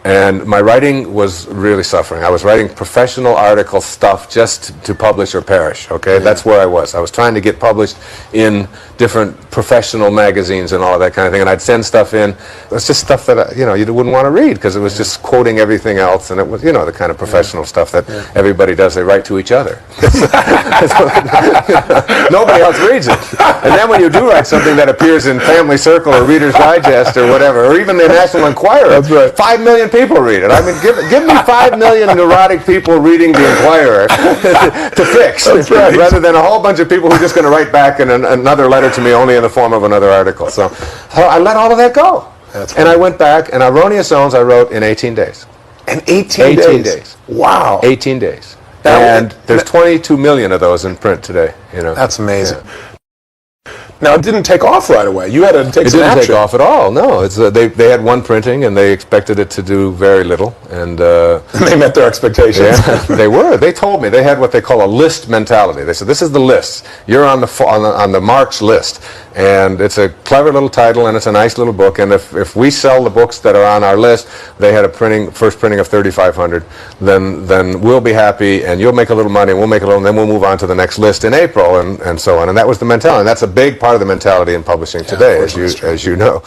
And my writing was really suffering. I was writing professional article stuff just to publish or perish, okay? That's where I was. I was trying to get published in different professional magazines and all of that kind of thing, and I'd send stuff in. It was just stuff that, you wouldn't want to read because it was just quoting everything else, and it was, the kind of professional stuff that everybody does. They write to each other. Nobody else reads it. And then when you do write something that appears in Family Circle or Reader's Digest or whatever, or even the National Enquirer, 5 million people read it. I mean, give me 5 million neurotic people reading the Enquirer to fix, rather than a whole bunch of people who are just going to write back in another letter to me only in the form of another article. So I let all of that go. And I went back, and Erroneous Zones I wrote in 18 days. In 18 days? Wow. 18 days. And there's 22 million of those in print today. That's amazing. Now, it didn't take off right away. You had to take some action. It didn't take off at all, no. They had one printing, and they expected it to do very little. And they met their expectations. Yeah, they were. They told me. They had what they call a list mentality. They said, this is the list. You're on the Mark's list. And it's a clever little title, and it's a nice little book. And if we sell the books that are on our list, they had a first printing of 3,500, then we'll be happy, and you'll make a little money, and we'll make a little, and then we'll move on to the next list in April, and so on. And that was the mentality. And that's a big part of the mentality in publishing today, as you know.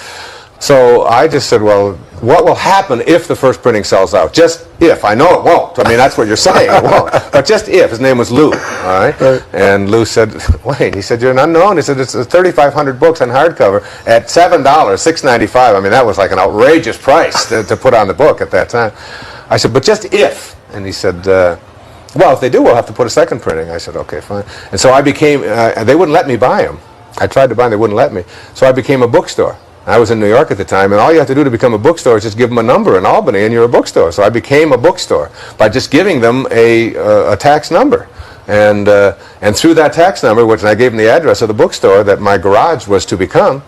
So I just said, well, what will happen if the first printing sells out? Just if. I know it won't. I mean, that's what you're saying. It won't. But just if. His name was Lou. All right? And Lou said, wait. He said, you're an unknown. He said, it's 3,500 books on hardcover at $7, $6.95. I mean, that was like an outrageous price to put on the book at that time. I said, but just if. And he said, well, if they do, we'll have to put a second printing. I said, okay, fine. And so I became, they wouldn't let me buy them. I tried to buy them. They wouldn't let me. So I became a bookstore. I was in New York at the time, and all you have to do to become a bookstore is just give them a number in Albany, and you're a bookstore. So I became a bookstore by just giving them a tax number. And through that tax number, which I gave them the address of the bookstore that my garage was to become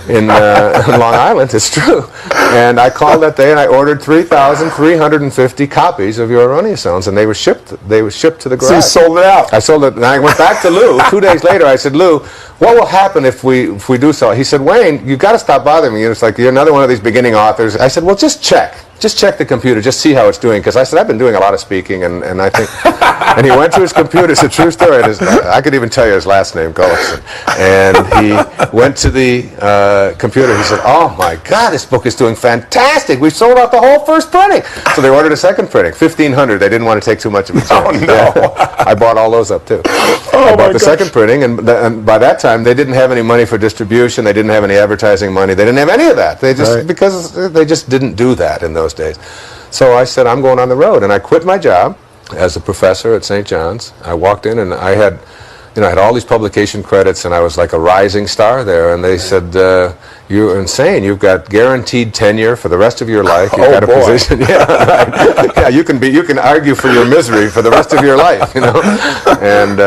in Long Island, it's true. And I called that day and I ordered 3,350 copies of your Erroneous Zones, and they were shipped to the garage. So you sold it out. I sold it, and I went back to Lou 2 days later. I said, Lou, what will happen if we do sell it? He said, Wayne, you've got to stop bothering me. It's like you're another one of these beginning authors. I said, well, just check the computer, just see how it's doing, because I said, I've been doing a lot of speaking, and I think, and he went to his computer. It's a true story. I could even tell you his last name, Gullickson. And he went to the computer. He said, oh my God, this book is doing fantastic. We sold out the whole first printing. So they ordered a second printing, 1,500. They didn't want to take too much of a chance. Oh no! Yeah. I bought all those up too. I bought the second printing, and by that time they didn't have any money for distribution. They didn't have any advertising money. They didn't have any of that. They just because they just didn't do that in those days. So I said, I'm going on the road. And I quit my job as a professor at St. John's. I walked in and I had all these publication credits, and I was like a rising star there. And they said, "You're insane. You've got guaranteed tenure for the rest of your life. You've got a position. Yeah, right. Yeah, you can argue for your misery for the rest of your life, And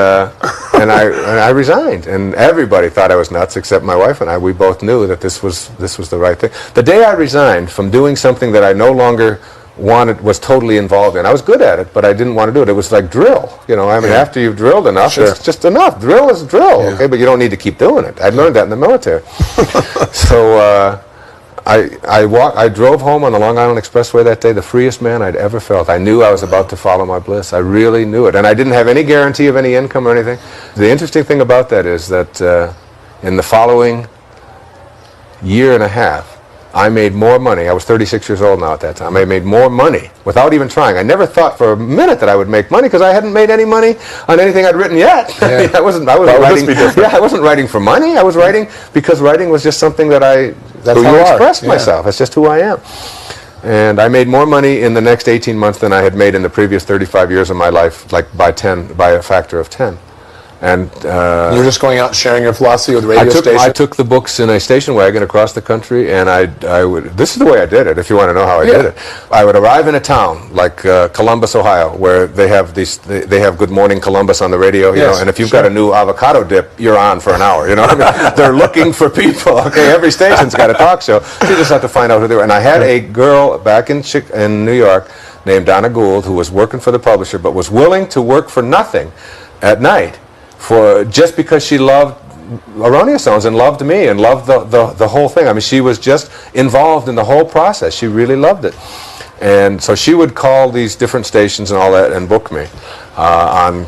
I resigned, and everybody thought I was nuts except my wife and I. We both knew that this was the right thing. The day I resigned from doing something that I no longer was totally involved in. I was good at it, but I didn't want to do it. It was like drill. After you've drilled enough, it's just enough. Drill is drill, okay? But you don't need to keep doing it. I learned that in the military. So I drove home on the Long Island Expressway that day, the freest man I'd ever felt. I knew I was about to follow my bliss. I really knew it. And I didn't have any guarantee of any income or anything. The interesting thing about that is that in the following year and a half, I made more money. I was 36 years old now at that time. I made more money without even trying. I never thought for a minute that I would make money because I hadn't made any money on anything I'd written yet. Yeah. I wasn't writing for money. I was writing because writing was just something that's how I expressed myself. That's just who I am. And I made more money in the next 18 months than I had made in the previous 35 years of my life, like by a factor of 10. And you were just going out and sharing your philosophy with radio stations? I took the books in a station wagon across the country, and I would. This is the way I did it. If you want to know how I did it, I would arrive in a town like Columbus, Ohio, where they have They have Good Morning Columbus on the radio, And if you've got a new avocado dip, you're on for an hour. They're looking for people. Okay, every station's got a talk show. So you just have to find out who they were. And I had a girl back in New York named Donna Gould who was working for the publisher, but was willing to work for nothing at night. Just because she loved erroneous zones and loved me and loved the whole thing. I mean, she was just involved in the whole process. She really loved it. And so she would call these different stations and all that and book me on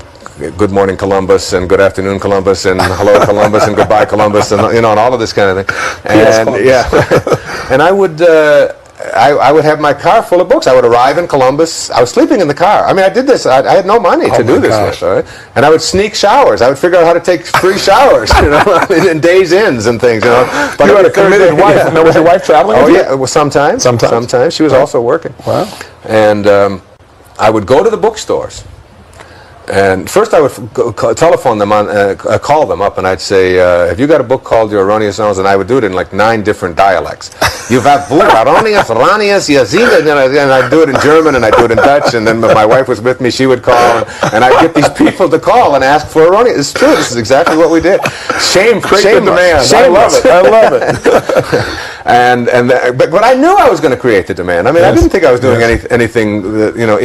Good Morning Columbus and Good Afternoon Columbus and Hello Columbus and Goodbye Columbus and and all of this kind of thing. And and I would I would have my car full of books. I would arrive in Columbus. I was sleeping in the car. I mean, I did this. I had no money to do this with, right? And I would sneak showers. I would figure out how to take free showers, in days ins and things, But you had a committed wife. Yeah. Now, was your wife traveling? Oh yeah, well, sometimes. She was also working. Wow. And I would go to the bookstores. And first I would telephone them call them up, and I'd say, have you got a book called Your Erroneous Zones? And I would do it in like 9 different dialects. You've got erroneous, and I'd do it in German, and I'd do it in Dutch, and then my wife was with me, she would call, and I'd get these people to call and ask for erroneous. It's true, this is exactly what we did. Shame demand. I love it. But I knew I was going to create the demand. I mean, I didn't think I was doing anything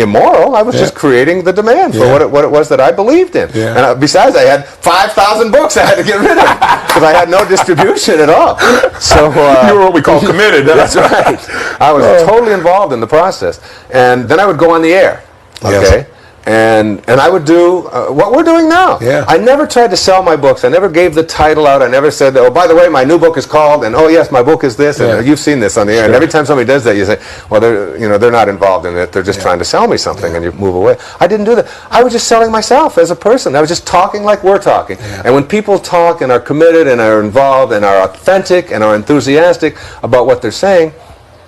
immoral. I was just creating the demand for what it was that I believed in. Yeah. And besides, I had 5,000 books I had to get rid of because I had no distribution at all. So you were what we call committed. That's right. I was totally involved in the process. And then I would go on the air. Okay. And I would do what we're doing now. Yeah. I never tried to sell my books. I never gave the title out. I never said, oh, by the way, my new book is called, and oh yes, my book is this, and you've seen this on the air. Sure. And every time somebody does that, you say, well, they're not involved in it. They're just trying to sell me something, and you move away. I didn't do that. I was just selling myself as a person. I was just talking like we're talking. Yeah. And when people talk and are committed and are involved and are authentic and are enthusiastic about what they're saying,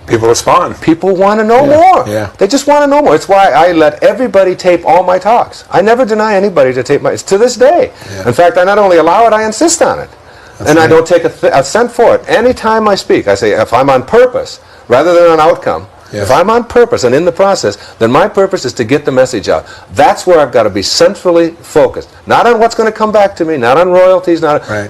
people respond. People want to know more. Yeah. They just want to know more. It's why I let everybody tape all my talks. I never deny anybody to tape it's to this day. Yeah. In fact, I not only allow it, I insist on it. I don't take a cent for it. Anytime I speak, I say, if I'm on purpose, rather than an outcome, if I'm on purpose and in the process, then my purpose is to get the message out. That's where I've got to be centrally focused. Not on what's going to come back to me, not on royalties,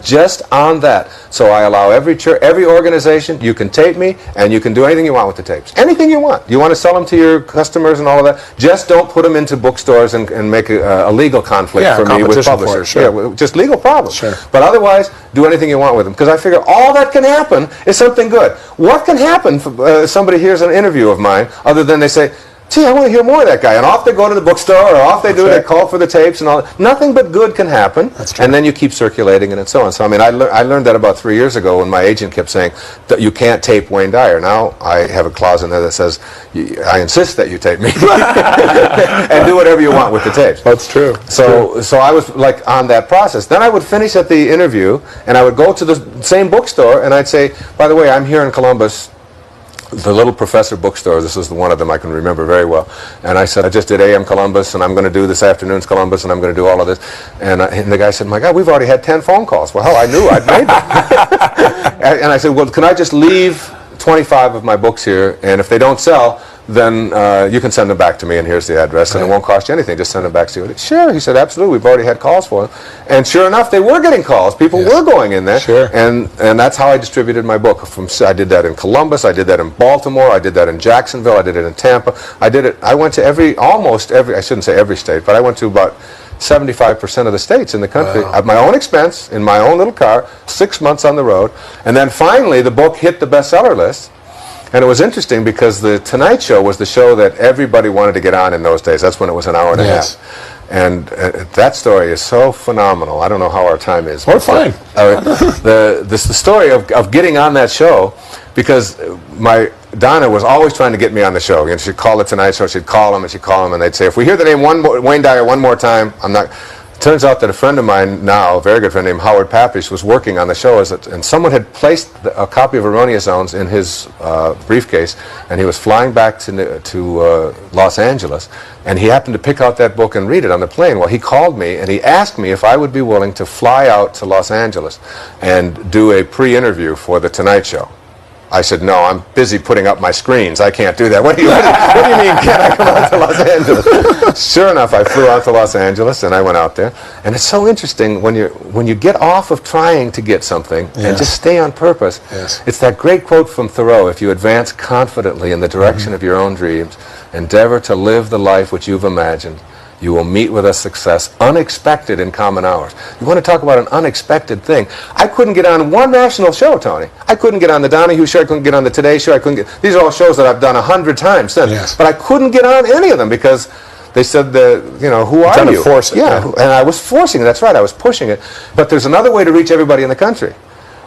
just on that. So I allow every church, every organization, you can tape me, and you can do anything you want with the tapes. Anything you want. You want to sell them to your customers and all of that, just don't put them into bookstores and make a legal conflict for me with publishers. Just legal problems. Sure. But otherwise, do anything you want with them. Because I figure all that can happen is something good. What can happen if somebody hears an interview of mine, other than they say, gee, I want to hear more of that guy, and off they go to the bookstore, or off they they call for the tapes and all that. Nothing but good can happen, and then you keep circulating it and so on. So I mean, I learned that about 3 years ago when my agent kept saying that you can't tape Wayne Dyer. Now I have a clause in there that says, I insist that you tape me, and do whatever you want with the tapes. That's true. So I was like on that process. Then I would finish at the interview, and I would go to the same bookstore, and I'd say, by the way, I'm here in Columbus. the little Professor bookstore. This is one of them I can remember very well. And I said, I just did AM Columbus, and I'm going to do this afternoon's Columbus, and I'm going to do all of this. And the guy said, my God, we've already had 10 phone calls. Well, hell, I knew I'd made them. And I said, well, can I just leave 25 of my books here, and if they don't sell, then you can send them back to me, and here's the address, and it won't cost you anything. Just send them back to you. Sure, he said, absolutely. We've already had calls for them. And sure enough, they were getting calls. People were going in there. Sure. And that's how I distributed my book. I did that in Columbus. I did that in Baltimore. I did that in Jacksonville. I did it in Tampa. I went to almost every, I shouldn't say every state, but I went to about 75% of the states in the country at my own expense, in my own little car, 6 months on the road. And then finally, the book hit the bestseller list. And it was interesting because the Tonight Show was the show that everybody wanted to get on in those days. That's when it was an hour and a half. And that story is so phenomenal. I don't know how our time is. We're fine. The story of getting on that show, because Donna was always trying to get me on the show. You know, she'd call the Tonight Show, she'd call them, and they'd say, if we hear the name Wayne Dyer one more time, I'm not... Turns out that a friend of mine now, a very good friend named Howard Papish, was working on the show, and someone had placed a copy of Erroneous Zones in his briefcase, and he was flying back to Los Angeles, and he happened to pick out that book and read it on the plane. Well, he called me, and he asked me if I would be willing to fly out to Los Angeles and do a pre-interview for The Tonight Show. I said, no, I'm busy putting up my screens. I can't do that. What do you mean, can't I come out to Los Angeles? Sure enough, I flew out to Los Angeles, and I went out there. And it's so interesting when you get off of trying to get something and just stay on purpose. Yes. It's that great quote from Thoreau, if you advance confidently in the direction of your own dreams, endeavor to live the life which you've imagined, you will meet with a success unexpected in common hours. You want to talk about an unexpected thing. I couldn't get on one national show, Tony. I couldn't get on the Donahue Show. I couldn't get on the Today Show. These are all shows that I've done 100 times since. Yes. But I couldn't get on any of them because they said, who are you? Force it. Yeah, and I was forcing it. That's right. I was pushing it. But there's another way to reach everybody in the country.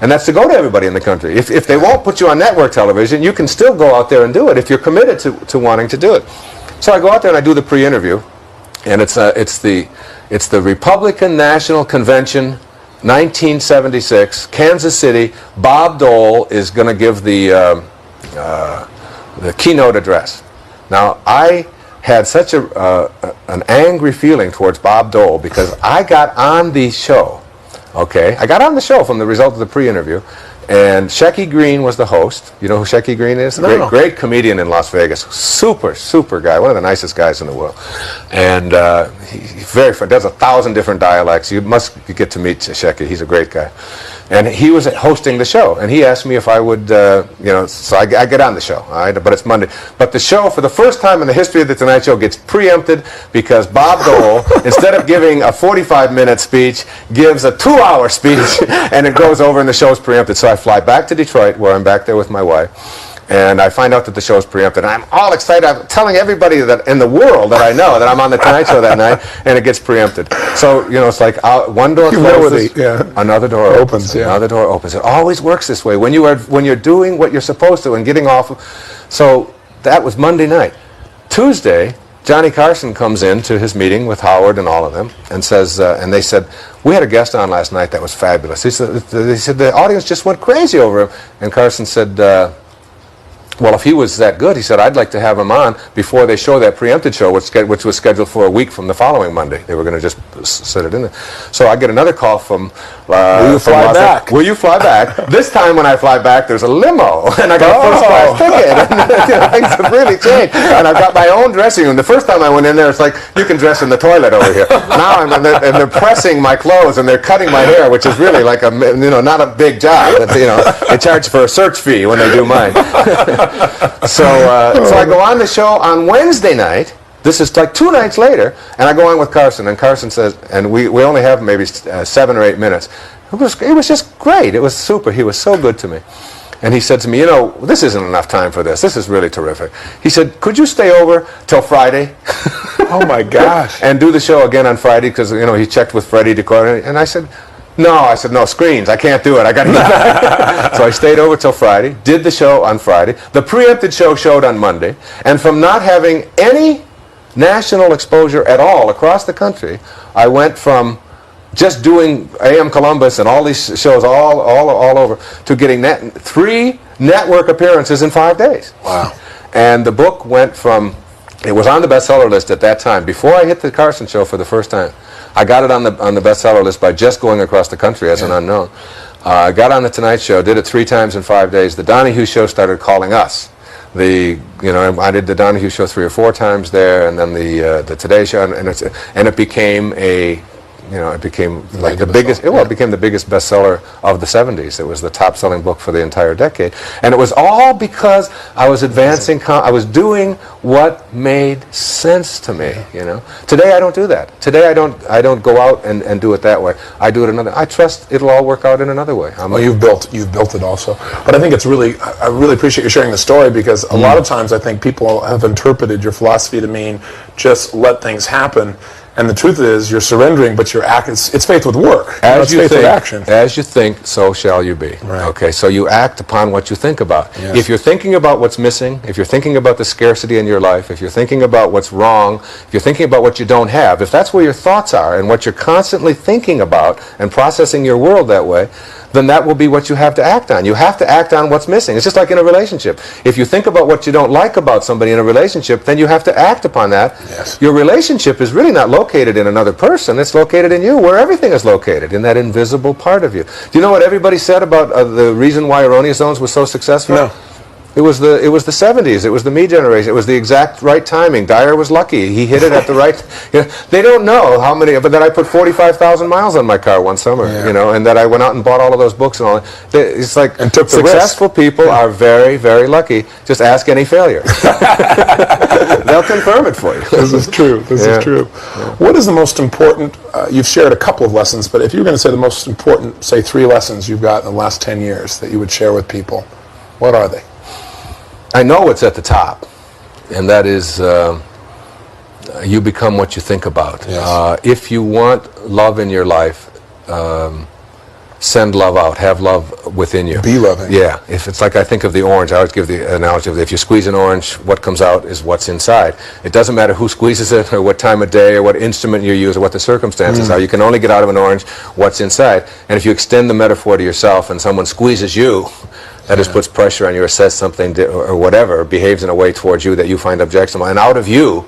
And that's to go to everybody in the country. If they won't put you on network television, you can still go out there and do it if you're committed to wanting to do it. So I go out there and I do the pre-interview. And it's the Republican National Convention, 1976, Kansas City. Bob Dole is going to give the keynote address. Now, I had such an angry feeling towards Bob Dole because I got on the show. Okay, I got on the show from the result of the pre-interview. And Shecky Green was the host. You know who Shecky Green is? No. Great comedian in Las Vegas. Super guy. One of the nicest guys in the world. And he's very fun. Does 1,000 different dialects. You get to meet Shecky. He's a great guy. And he was hosting the show. And he asked me if I would, so I get on the show. All right, but it's Monday. But the show, for the first time in the history of The Tonight Show, gets preempted because Bob Dole, instead of giving a 45-minute speech, gives a 2-hour speech, and it goes over and the show's preempted. So I fly back to Detroit, where I'm back there with my wife. And I find out that the show's preempted. And I'm all excited. I'm telling everybody that in the world that I know that I'm on the Tonight Show that night, and it gets preempted. So, it's like one door closes, another door opens. Another door opens. It always works this way. When you're doing what you're supposed to and getting off. So that was Monday night. Tuesday, Johnny Carson comes in to his meeting with Howard and all of them and says, and they said, we had a guest on last night that was fabulous. They said the audience just went crazy over him. And Carson said, well, if he was that good, he said, I'd like to have him on before they show that preempted show, which was scheduled for a week from the following Monday. They were going to just set it in there. So I get another call from... Will you fly back? Will you fly back? This time when I fly back, there's a limo, and I got a first-class ticket. And things have really changed. And I've got my own dressing room. The first time I went in there, it's like, you can dress in the toilet over here. Now and they're pressing my clothes, and they're cutting my hair, which is really like not a big job. They charge for a search fee when they do mine. So I go on the show on Wednesday night. This is like 2 nights later, and I go on with Carson, and Carson says, and we only have maybe 7 or 8 minutes. It was just great. It was super. He was so good to me. And he said to me, this isn't enough time for this. This is really terrific. He said, could you stay over till Friday? Oh, my gosh. And do the show again on Friday, because, he checked with Freddie DeCoeur, and I said, no, screens. I can't do it. I got to get So I stayed over till Friday, did the show on Friday. The preempted show showed on Monday. And from not having any national exposure at all across the country, I went from just doing AM Columbus and all these shows all over to getting 3 network appearances in 5 days. Wow. And the book went from, it was on the bestseller list at that time. Before I hit the Carson show for the first time, I got it on the bestseller list by just going across the country as an unknown. I got on the Tonight Show, did it 3 times in 5 days. The Donahue Show started calling us. I did the Donahue Show 3 or 4 times there, and then the Today Show, and it became it became like the biggest. It became the biggest bestseller of the 70s. It was the top-selling book for the entire decade, and it was all because I was advancing. I was doing what made sense to me. Today I don't do that. Today I don't go out and do it that way. I do it another. I trust it'll all work out in another way. Well, you've built it also, but I think it's really. I really appreciate you sharing the story, because a lot of times I think people have interpreted your philosophy to mean just let things happen. And the truth is, you're surrendering, but you're acting. It's faith with work. As you faith think, with action. As you think, so shall you be. Right. Okay, so you act upon what you think about. Yes. If you're thinking about what's missing, if you're thinking about the scarcity in your life, if you're thinking about what's wrong, if you're thinking about what you don't have, if that's where your thoughts are and what you're constantly thinking about and processing your world that way, then that will be what you have to act on. You have to act on what's missing. It's just like in a relationship. If you think about what you don't like about somebody in a relationship, then you have to act upon that. Yes. Your relationship is really not located in another person. It's located in you, where everything is located, in that invisible part of you. Do you know what everybody said about the reason why Erroneous Zones was so successful? No. It was the 70s. It was the me generation. It was the exact right timing. Dyer was lucky. He hit it at the right. They don't know how many. But then I put 45,000 miles on my car one summer. Yeah. And that I went out and bought all of those books and all. It's like, and took the successful risk. people are very, very lucky. Just ask any failure. They'll confirm it for you. This is true. This is true. Yeah. What is the most important? You've shared a couple of lessons, but if you were going to say the most important, say 3 lessons you've got in the last 10 years that you would share with people, what are they? I know what's at the top, and that is you become what you think about. Yes. If you want love in your life, send love out. Have love within you. Be loving. Yeah. If it's like, I think of the orange, I always give the analogy of, if you squeeze an orange, what comes out is what's inside. It doesn't matter who squeezes it, or what time of day, or what instrument you use, or what the circumstances are. You can only get out of an orange what's inside. And if you extend the metaphor to yourself, and someone squeezes you, that just puts pressure on you, or says something or whatever, behaves in a way towards you that you find objectionable, and out of you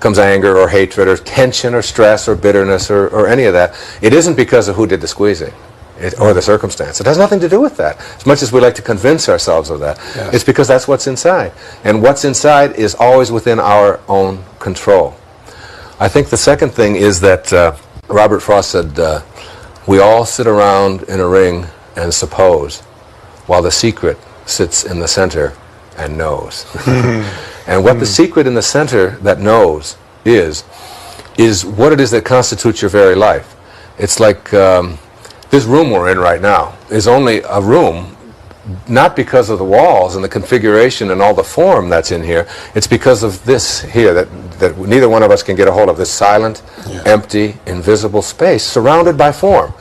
comes anger or hatred or tension or stress or bitterness or any of that. It isn't because of who did the squeezing or the circumstance. It has nothing to do with that. As much as we like to convince ourselves of that, it's because that's what's inside. And what's inside is always within our own control. I think the second thing is that Robert Frost said, we all sit around in a ring and suppose, while the secret sits in the center and knows. And what the secret in the center that knows is what it is that constitutes your very life. It's like this room we're in right now is only a room, not because of the walls and the configuration and all the form that's in here. It's because of this here that neither one of us can get a hold of, this silent, empty, invisible space surrounded by form.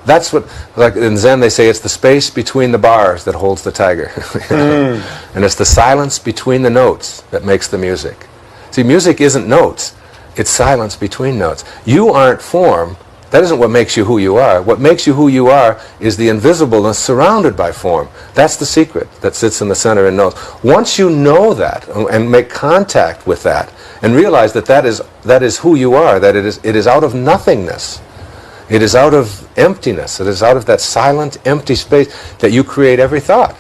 That's what, like in Zen they say, it's the space between the bars that holds the tiger. And it's the silence between the notes that makes the music. See, music isn't notes. It's silence between notes. You aren't form. That isn't what makes you who you are. What makes you who you are is the invisibleness surrounded by form. That's the secret that sits in the center and knows. Once you know that and make contact with that and realize that is who you are, that it is out of nothingness. It is out of emptiness. It is out of that silent, empty space that you create every thought.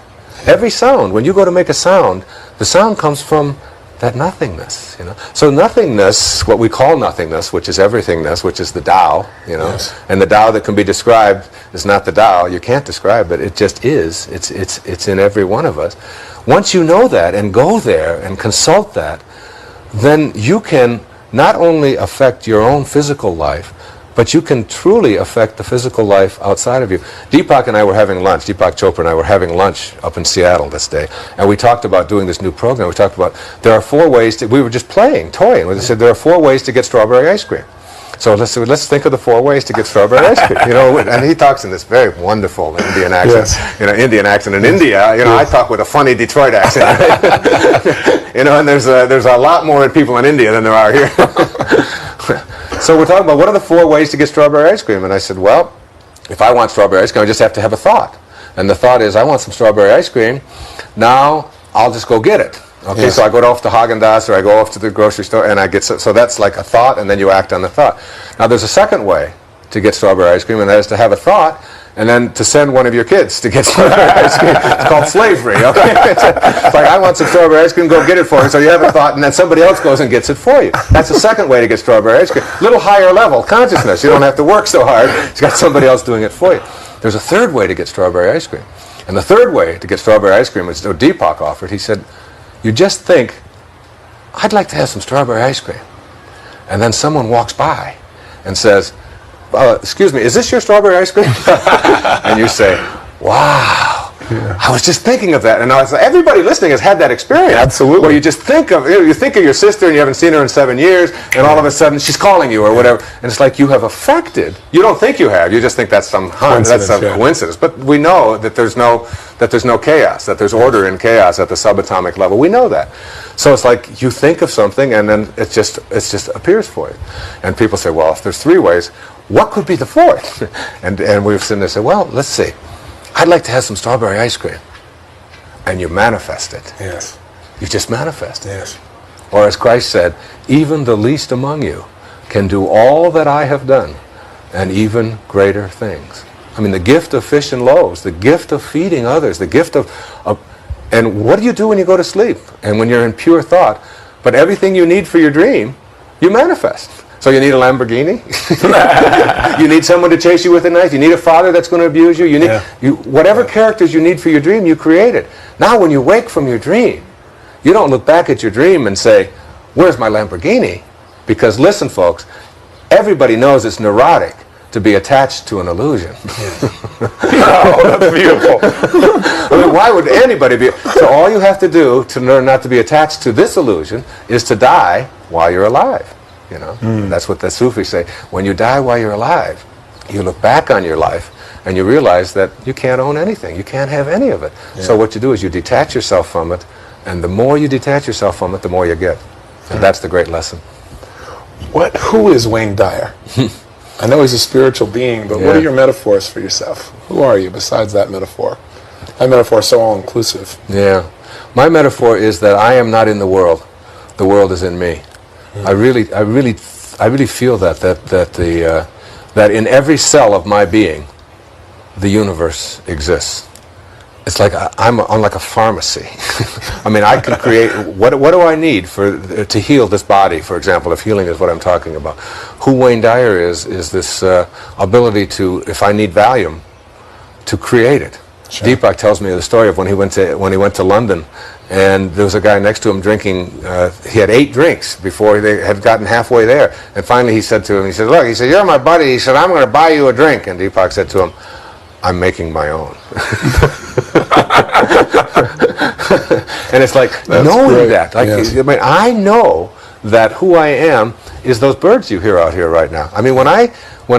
Every sound. When you go to make a sound, the sound comes from that nothingness. So nothingness, what we call nothingness, which is everythingness, which is the Tao, and the Tao that can be described is not the Tao. You can't describe it. It just is. It's in every one of us. Once you know that and go there and consult that, then you can not only affect your own physical life, but you can truly affect the physical life outside of you. Deepak and I were having lunch. Deepak Chopra and I were having lunch up in Seattle this day, and we talked about doing this new program. We talked about there are 4 ways we were just toying. We said there are 4 ways to get strawberry ice cream. So let's think of the 4 ways to get strawberry ice cream. And he talks in this very wonderful Indian accent. Yes. Indian accent in India. I talk with a funny Detroit accent. And there's a lot more people in India than there are here. So we're talking about what are the 4 ways to get strawberry ice cream, and I said, well, if I want strawberry ice cream, I just have to have a thought. And the thought is, I want some strawberry ice cream. Now I'll just go get it. Okay, Yes. so I go off to Haagen-Dazs, or I go off to the grocery store, and I get so that's like a thought, and then you act on the thought. Now there's a second way to get strawberry ice cream, and that is to have a thought, and then to send one of your kids to get strawberry ice cream. It's called slavery. Okay, it's like, I want some strawberry ice cream, go get it for me. So you have a thought, and then somebody else goes and gets it for you. That's the second way to get strawberry ice cream. Little higher level consciousness. You don't have to work so hard. You've got somebody else doing it for you. There's a third way to get strawberry ice cream, and the third way to get strawberry ice cream is what Deepak offered. He said, you just think, I'd like to have some strawberry ice cream. And then someone walks by and says, excuse me, is this your strawberry ice cream? And you say, wow, I was just thinking of that. And I was like, everybody listening has had that experience. Absolutely. Where you just think of, you think of your sister and you haven't seen her in 7 years, and all of a sudden she's calling you or whatever. And it's like you have affected. You don't think you have. You just think that's some coincidence. But we know that there's no chaos, that there's order in chaos at the subatomic level. We know that. So it's like you think of something and then it just appears for you. And people say, well, if there's three ways, what could be the fourth? and we've sitting there and said, well, let's see. I'd like to have some strawberry ice cream. And you manifest it. Yes. You just manifest it. Yes. Or as Christ said, even the least among you can do all that I have done and even greater things. I mean, the gift of fish and loaves, the gift of feeding others, the gift of and what do you do when you go to sleep and when you're in pure thought? But everything you need for your dream, you manifest. So you need a Lamborghini. You need someone to chase you with a knife. You need a father that's going to abuse you. You need whatever characters you need for your dream, you create it. Now when you wake from your dream, you don't look back at your dream and say, where's my Lamborghini? Because listen, folks, everybody knows it's neurotic to be attached to an illusion. Oh, that's beautiful. I mean, why would anybody be? So all you have to do to learn not to be attached to this illusion is to die while you're alive. You know, that's what the Sufis say. When you die while you're alive, you look back on your life and you realize that you can't own anything. You can't have any of it. Yeah. So what you do is you detach yourself from it, and the more you detach yourself from it, the more you get. And that's the great lesson. Who is Wayne Dyer? I know he's a spiritual being, but what are your metaphors for yourself? Who are you besides that metaphor? That metaphor is so all-inclusive. Yeah. My metaphor is that I am not in the world. The world is in me. I really feel that in every cell of my being, the universe exists. It's like I'm like a pharmacy. I mean, I can create. What do I need to heal this body? For example, if healing is what I'm talking about, who Wayne Dyer is this ability to, if I need Valium, to create it. Sure. Deepak tells me the story of when he went to London, and there was a guy next to him drinking. He had 8 drinks before they had gotten halfway there, and finally he said to him, he said, "Look," he said, "you're my buddy." He said, "I'm going to buy you a drink." And Deepak said to him, "I'm making my own." And it's like that's knowing great. That. Like, yes. I mean, I know that who I am is those birds you hear out here right now. I mean, when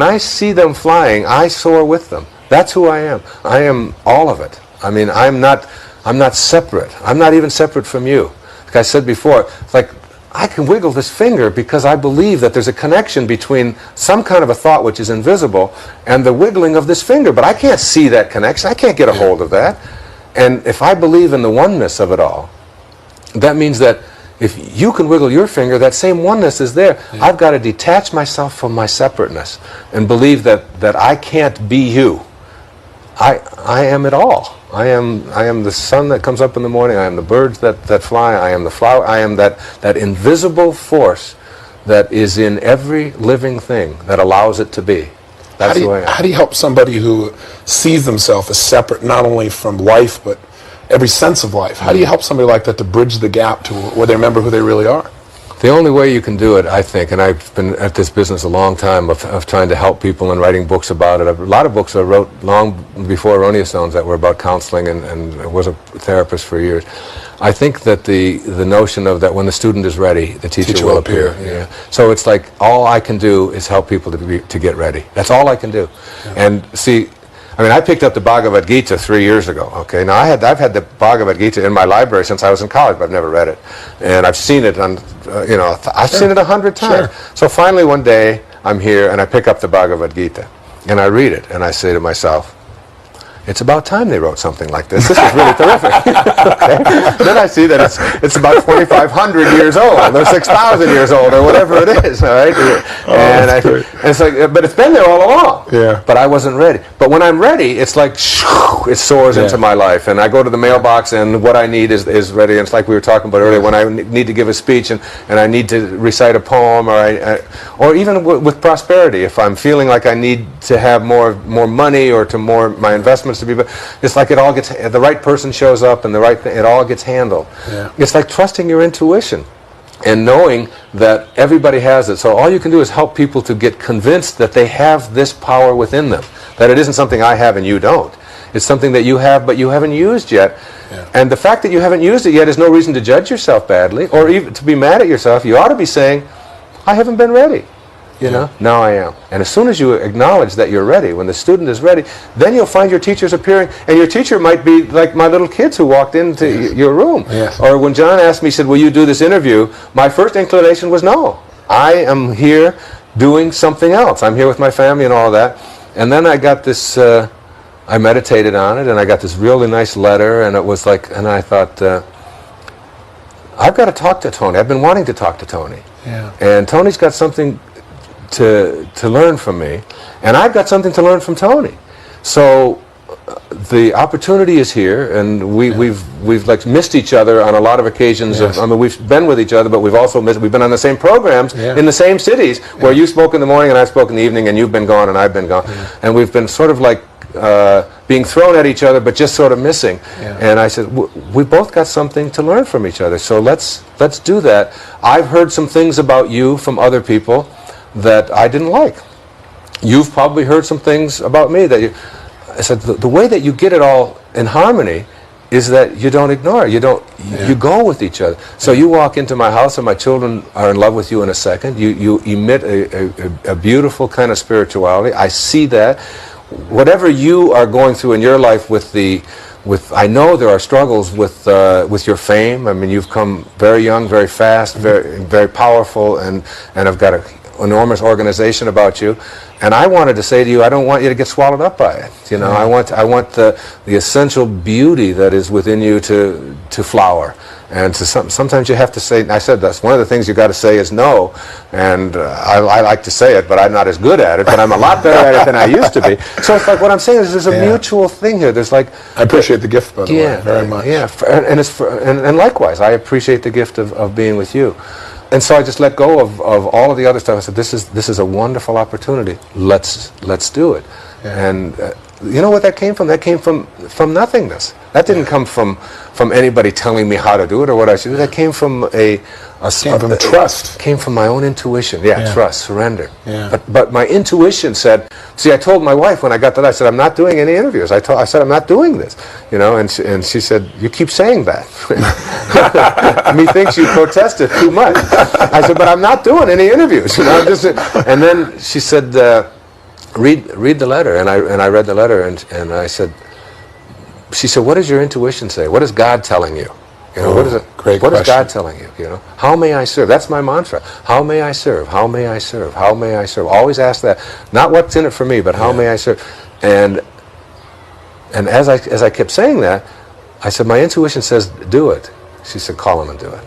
I see them flying, I soar with them. That's who I am. I am all of it. I mean, I'm not separate. I'm not even separate from you. Like I said before, it's like I can wiggle this finger because I believe that there's a connection between some kind of a thought which is invisible and the wiggling of this finger. But I can't see that connection. I can't get a hold of that. And if I believe in the oneness of it all, that means that if you can wiggle your finger, that same oneness is there. Yeah. I've got to detach myself from my separateness and believe that I can't be you. I am it all. I am the sun that comes up in the morning. I am the birds that fly. I am the flower. I am that invisible force that is in every living thing that allows it to be. That's the way I am. How do you help somebody who sees themselves as separate not only from life but every sense of life? How do you help somebody like that to bridge the gap to where they remember who they really are? The only way you can do it, I think, and I've been at this business a long time of trying to help people and writing books about it. A lot of books I wrote long before Erroneous Zones that were about counseling, and I was a therapist for years. I think that the notion of that when the student is ready, the teacher will appear. Yeah. So it's like all I can do is help people to get ready. That's all I can do. Yeah. And see, I mean, I picked up the Bhagavad Gita 3 years ago. Okay, now I've had the Bhagavad Gita in my library since I was in college, but I've never read it, and I've seen it on, I've seen it 100 times. Sure. So finally, one day I'm here and I pick up the Bhagavad Gita, and I read it, and I say to myself, it's about time they wrote something like this. This is really terrific. Okay. Then I see that it's about 2,500 years old, or 6,000 years old, or whatever it is. All right, and it's like, but it's been there all along. Yeah. But I wasn't ready. But when I'm ready, it's like it soars into my life, and I go to the mailbox, and what I need is ready. And it's like we were talking about earlier, when I need to give a speech, and I need to recite a poem, or even with prosperity, if I'm feeling like I need to have more money, or to my investments to be, but it's like it all gets, the right person shows up, and it all gets handled. Yeah. It's like trusting your intuition and knowing that everybody has it. So all you can do is help people to get convinced that they have this power within them, that it isn't something I have and you don't. It's something that you have but you haven't used yet. Yeah. And the fact that you haven't used it yet is no reason to judge yourself badly, or even to be mad at yourself. You ought to be saying, I haven't been ready. You know, now I am. And as soon as you acknowledge that you're ready, when the student is ready, then you'll find your teachers appearing, and your teacher might be like my little kids who walked into your room. Yes. Or when John asked me, he said, will you do this interview? My first inclination was no. I am here doing something else. I'm here with my family and all that. And then I got this, I meditated on it, and I got this really nice letter, and it was like, and I thought, I've got to talk to Tony. I've been wanting to talk to Tony. Yeah. And Tony's got something to learn from me, and I've got something to learn from Tony. So the opportunity is here, and we've like missed each other on a lot of occasions. Yes. I mean, we've been with each other, but we've also we've been on the same programs in the same cities, where you spoke in the morning and I spoke in the evening, and you've been gone and I've been gone, and we've been sort of like being thrown at each other, but just sort of missing. And I said, we both got something to learn from each other, so let's do that. I've heard some things about you from other people that I didn't like. You've probably heard some things about me that I said, the way that you get it all in harmony is that you don't ignore it. You go with each other. So you walk into my house, and my children are in love with you in a second. You emit a beautiful kind of spirituality. I see that. Whatever you are going through in your life I know there are struggles with your fame. I mean, you've come very young, very fast, very, very powerful, and have got an enormous organization about you. And I wanted to say to you, I don't want you to get swallowed up by it. You know, I want the essential beauty that is within you to flower. And sometimes you have to say, I said that's one of the things you got to say is no. And I like to say it, but I'm not as good at it. But I'm a lot better at it than I used to be. So it's like what I'm saying is there's a mutual thing here. There's like, I appreciate the gift, by the way, very much. Yeah, and likewise, I appreciate the gift of being with you. And so I just let go of all of the other stuff. I said, this is a wonderful opportunity. Let's do it. Yeah. And you know what that came from? That came from nothingness. That didn't come from anybody telling me how to do it or what I should do. That came from trust. Came from my own intuition. Trust, surrender. Yeah. But my intuition said, see, I told my wife when I got that, I said, I'm not doing any interviews. I said, I'm not doing this. You know, and she said, you keep saying that. Methinks you protested too much. I said, but I'm not doing any interviews. You know, and then she said, read the letter. And I read the letter, and I said, she said, what does your intuition say? What is God telling you? You know, what is God telling you? You know, how may I serve? That's my mantra. How may I serve? How may I serve? How may I serve? Always ask that. Not what's in it for me, but how may I serve? And as I kept saying that, I said, my intuition says do it. She said, call him and do it.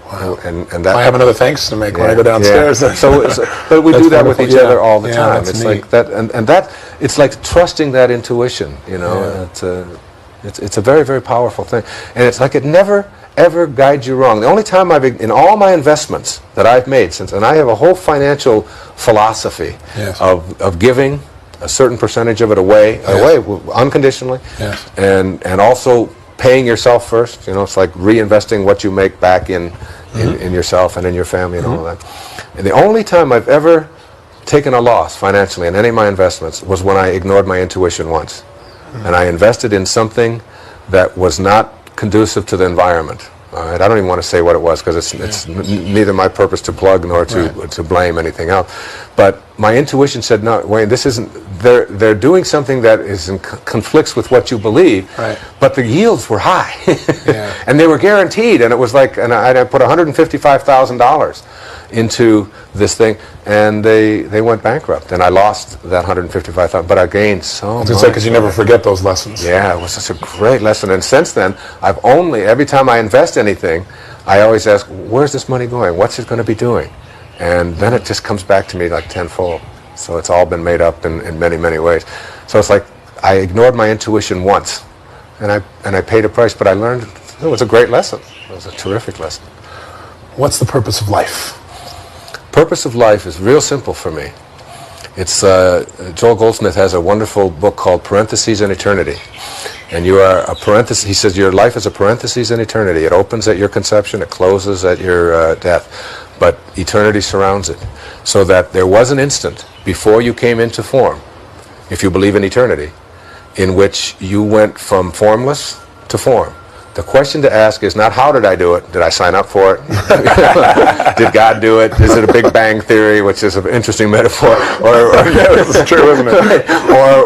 Wow. And that, I have another thanks to make when I go downstairs. Yeah. So but we do that with each other all the time. It's neat. like that, and that it's like trusting that intuition. You know, it's a very, very powerful thing, and it's like it never ever guides you wrong. The only time in all my investments that I've made and I have a whole financial philosophy of giving a certain percentage of it away unconditionally, and also paying yourself first. You know, it's like reinvesting what you make back in yourself and in your family and all that. And the only time I've ever taken a loss financially in any of my investments was when I ignored my intuition once. And I invested in something that was not conducive to the environment. All right, I don't even want to say what it was because it's neither my purpose to plug nor to blame anything else. But my intuition said, no, Wayne, this isn't. They're doing something that is conflicts with what you believe. Right. But the yields were high, and they were guaranteed. And it was like, and I put $155,000 into this thing, and they went bankrupt, and I lost that $155,000, but I gained so much. Because you never forget those lessons. Yeah, it was such a great lesson, and since then, I've only, every time I invest anything, I always ask, where's this money going? What's it going to be doing? And then it just comes back to me like tenfold. So it's all been made up in many, many ways. So it's like I ignored my intuition once, and I paid a price, but I learned it was a great lesson. It was a terrific lesson. What's the purpose of life? Purpose of life is real simple for me. It's Joel Goldsmith has a wonderful book called Parentheses in Eternity. And you are a parenthesis. He says your life is a parenthesis in eternity. It opens at your conception, it closes at your death. But eternity surrounds it. So that there was an instant before you came into form, if you believe in eternity, in which you went from formless to form. The question to ask is not how did I do it? Did I sign up for it? Did God do it? Is it a Big Bang Theory, which is an interesting metaphor? It's true, isn't it?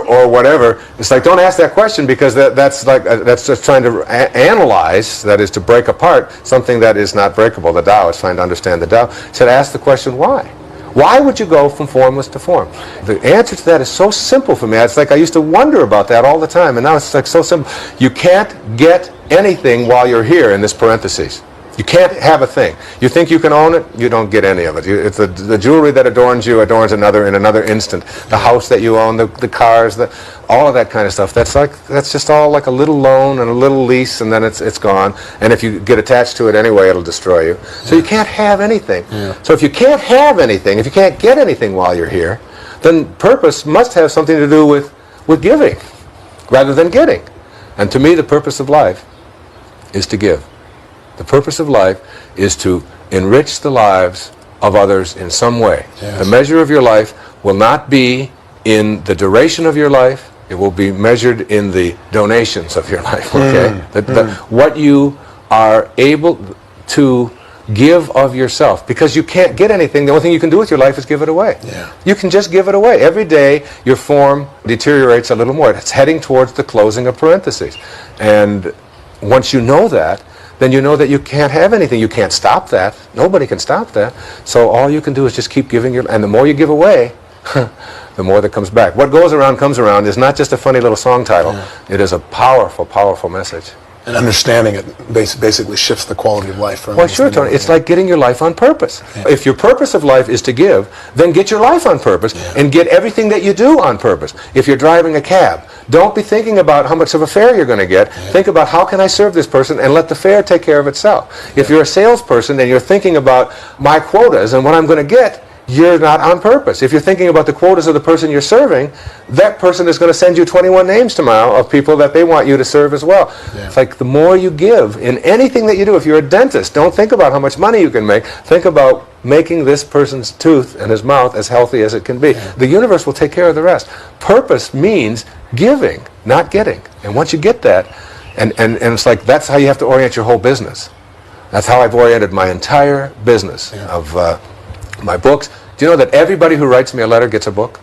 or whatever. It's like, don't ask that question, because that's just trying to analyze, that is to break apart something that is not breakable. The Tao is trying to understand the Tao. So ask the question, why? Why would you go from formless to form? The answer to that is so simple for me. It's like I used to wonder about that all the time, and now it's like so simple. You can't get anything while you're here in this parentheses. You can't have a thing. You think you can own it, you don't get any of it. It's the jewelry that adorns you adorns another in another instant. The house that you own, the cars, all of that kind of stuff. That's just all like a little loan and a little lease, and then it's gone. And if you get attached to it anyway, it'll destroy you. So you can't have anything. Yeah. So if you can't have anything, if you can't get anything while you're here, then purpose must have something to do with giving rather than getting. And to me, the purpose of life is to give. The purpose of life is to enrich the lives of others in some way. Yes. The measure of your life will not be in the duration of your life. It will be measured in the donations of your life. Okay, what you are able to give of yourself, because you can't get anything. The only thing you can do with your life is give it away. Yeah. You can just give it away. Every day your form deteriorates a little more. It's heading towards the closing of parentheses. And once you know that, then you know that you can't have anything. You can't stop that. Nobody can stop that. So all you can do is just keep giving and the more you give away, the more that comes back. What goes around comes around is not just a funny little song title. Yeah. It is a powerful, powerful message. And understanding it basically shifts the quality of life. Well, sure, Tony. It's like getting your life on purpose. Yeah. If your purpose of life is to give, then get your life on purpose and get everything that you do on purpose. If you're driving a cab, don't be thinking about how much of a fare you're going to get. Yeah. Think about how can I serve this person and let the fare take care of itself. If you're a salesperson and you're thinking about my quotas and what I'm going to get, you're not on purpose. If you're thinking about the quotas of the person you're serving, that person is going to send you 21 names tomorrow of people that they want you to serve as well. Yeah. It's like the more you give in anything that you do. If you're a dentist, don't think about how much money you can make. Think about making this person's tooth and his mouth as healthy as it can be. Yeah. The universe will take care of the rest. Purpose means giving, not getting. And once you get that, and it's like that's how you have to orient your whole business. That's how I've oriented my entire business of my books. Do you know that everybody who writes me a letter gets a book?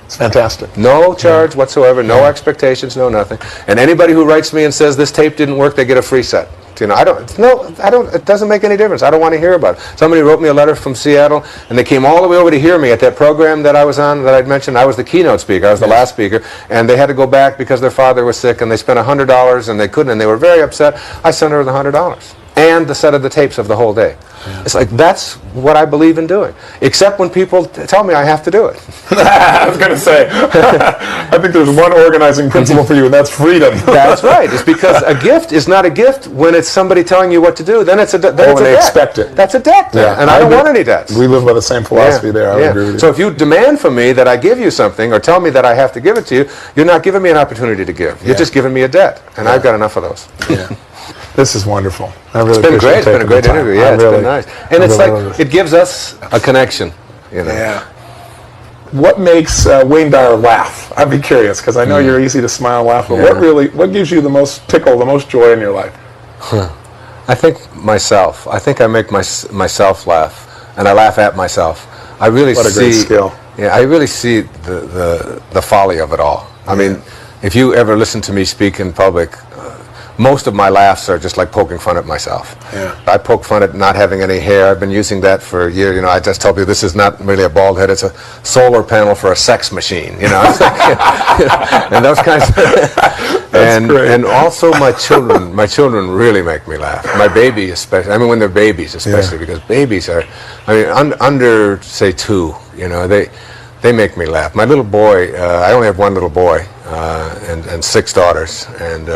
It's fantastic. No charge whatsoever, no expectations, no nothing. And anybody who writes me and says this tape didn't work, they get a free set. You know, I don't. It doesn't make any difference. I don't want to hear about it. Somebody wrote me a letter from Seattle, and they came all the way over to hear me at that program that I was on, that I'd mentioned. I was the keynote speaker. I was the last speaker, and they had to go back because their father was sick, and they spent $100, and they couldn't, and they were very upset. I sent her the $100 and the set of the tapes of the whole day. Yeah. It's like that's what I believe in doing. Except when people tell me I have to do it. I was going to say, I think there's one organizing principle for you, and that's freedom. That's right. It's because a gift is not a gift when it's somebody telling you what to do. Then it's a debt. When they expect it. That's a debt. Yeah. And I don't want any debts. We live by the same philosophy there. I would agree with you. So if you demand from me that I give you something, or tell me that I have to give it to you, you're not giving me an opportunity to give. You're just giving me a debt, and I've got enough of those. Yeah. This is wonderful. It's been great. It's been a great interview. Yeah, it's been nice. And it's like it gives us a connection. You know. Yeah. What makes Wayne Dyer laugh? I'd be curious because I know you're easy to smile and laugh. But what gives you the most tickle, the most joy in your life? I think myself. I think I make myself laugh, and I laugh at myself. I really what a great skill. Yeah, I really see the folly of it all. I mean, if you ever listen to me speak in public, most of my laughs are just like poking fun at myself. Yeah. I poke fun at not having any hair. I've been using that for a year. You know, I just tell people this is not really a bald head. It's a solar panel for a sex machine. You know, it's like, and those kinds of and also my children really make me laugh. My baby especially. I mean, when they're babies especially, because babies are, I mean, under say 2. You know, they make me laugh. My little boy, I only have one little boy and 6 daughters, and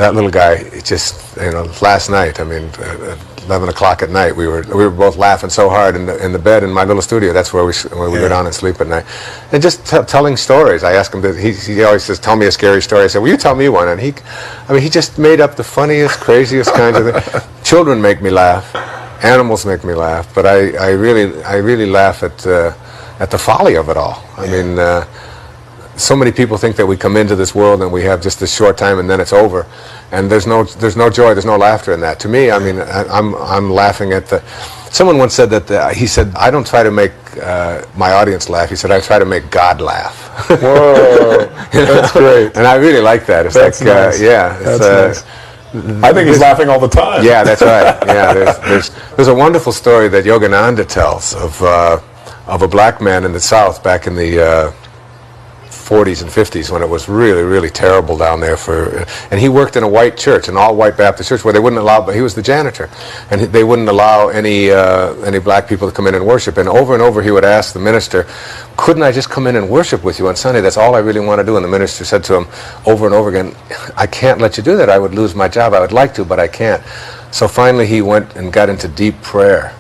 that little guy, it just, you know, last night, I mean, at 11 o'clock at night, we were both laughing so hard in the bed in my little studio. That's where we go down and sleep at night, and just telling stories. I ask him to. He always says, "Tell me a scary story." I said, "Well, you tell me one." And he just made up the funniest, craziest kinds of things. Children make me laugh. Animals make me laugh. But I really laugh at the folly of it all. I mean. So many people think that we come into this world and we have just this short time and then it's over, and there's no joy, there's no laughter in that. To me, I mean, I'm laughing at the. Someone once said that he said, "I don't try to make my audience laugh." He said, "I try to make God laugh." Whoa, that's great. And I really like that. It's that's like, nice. yeah, That's nice. I think he's laughing all the time. Yeah, that's right. Yeah, there's a wonderful story that Yogananda tells of a black man in the South back in the 40s and 50s when it was really, really terrible down there and he worked in a white church, an all-white Baptist church, where they wouldn't allow, but he was the janitor, and they wouldn't allow any black people to come in and worship, and over he would ask the minister, "Couldn't I just come in and worship with you on Sunday? That's all I really want to do." And the minister said to him over and over again, "I can't let you do that. I would lose my job. I would like to, but I can't." So finally he went and got into deep prayer,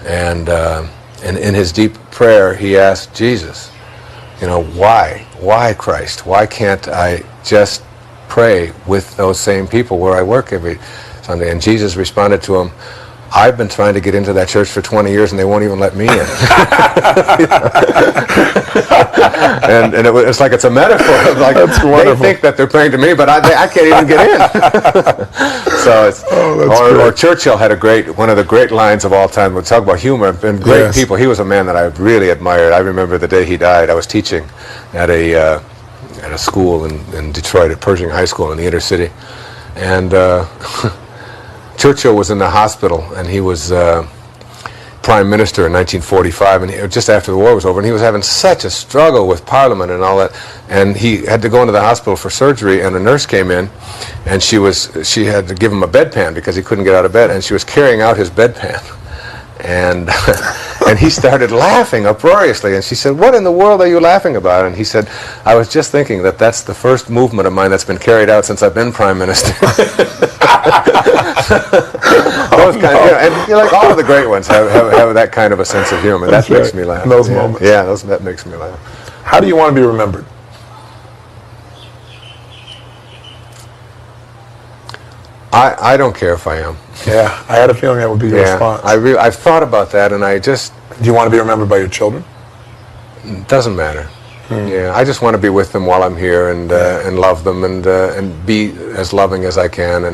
and in his deep prayer he asked Jesus, you know, why Christ? Why can't I just pray with those same people where I work every Sunday? And Jesus responded to him, "I've been trying to get into that church for 20 years and they won't even let me in." and it's like it's a metaphor. Like, that's wonderful. They think that they're praying to me, but I can't even get in. So it's, or Churchill had one of the great lines of all time. We'll talk about humor and great people. He was a man that I really admired. I remember the day he died. I was teaching at a school in Detroit, at Pershing High School in the inner city, and Churchill was in the hospital, and he was prime minister in 1945, and just after the war was over, and he was having such a struggle with Parliament and all that, and he had to go into the hospital for surgery, and a nurse came in, and she had to give him a bedpan because he couldn't get out of bed, and she was carrying out his bedpan, and and he started laughing uproariously, and she said, "What in the world are you laughing about?" And he said, "I was just thinking that that's the first movement of mine that's been carried out since I've been prime minister." Those kind of, and you know, like all of the great ones have that kind of a sense of humor. That makes me laugh. In those moments. Yeah, that makes me laugh. How do you want to be remembered? I don't care if I am. Yeah, I had a feeling that would be your response. I've thought about that, and I just... Do you want to be remembered by your children? Doesn't matter. Yeah, I just want to be with them while I'm here and love them and be as loving as I can,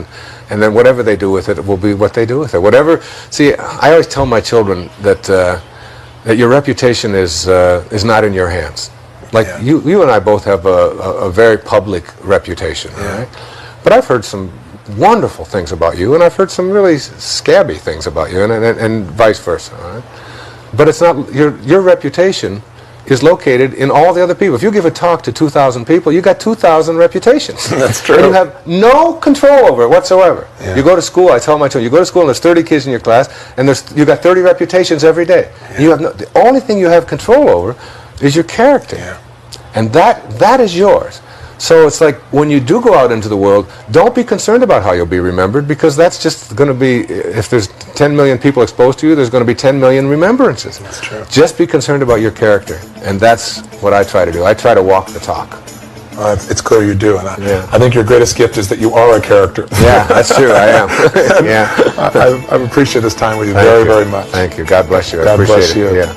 and then whatever they do with it will be what they do with it. Whatever. See, I always tell my children that that your reputation is not in your hands. Like you and I both have a very public reputation, right? But I've heard some wonderful things about you, and I've heard some really scabby things about you, and vice versa. Right? But it's not your reputation is located in all the other people. If you give a talk to 2,000 people, you got 2,000 reputations. That's true. And you have no control over it whatsoever. Yeah. You go to school, I tell my children, you go to school and there's 30 kids in your class, and you got 30 reputations every day. Yeah. You have the only thing you have control over is your character. Yeah. And that is yours. So it's like when you do go out into the world, don't be concerned about how you'll be remembered, because that's just going to be, if there's 10 million people exposed to you, there's going to be 10 million remembrances. That's true. Just be concerned about your character, and that's what I try to do. I try to walk the talk. It's clear you do, and I think your greatest gift is that you are a character. Yeah, that's true, I am. Yeah. I've appreciated this time with you very, very much. Thank you. God bless you. God bless you. Yeah.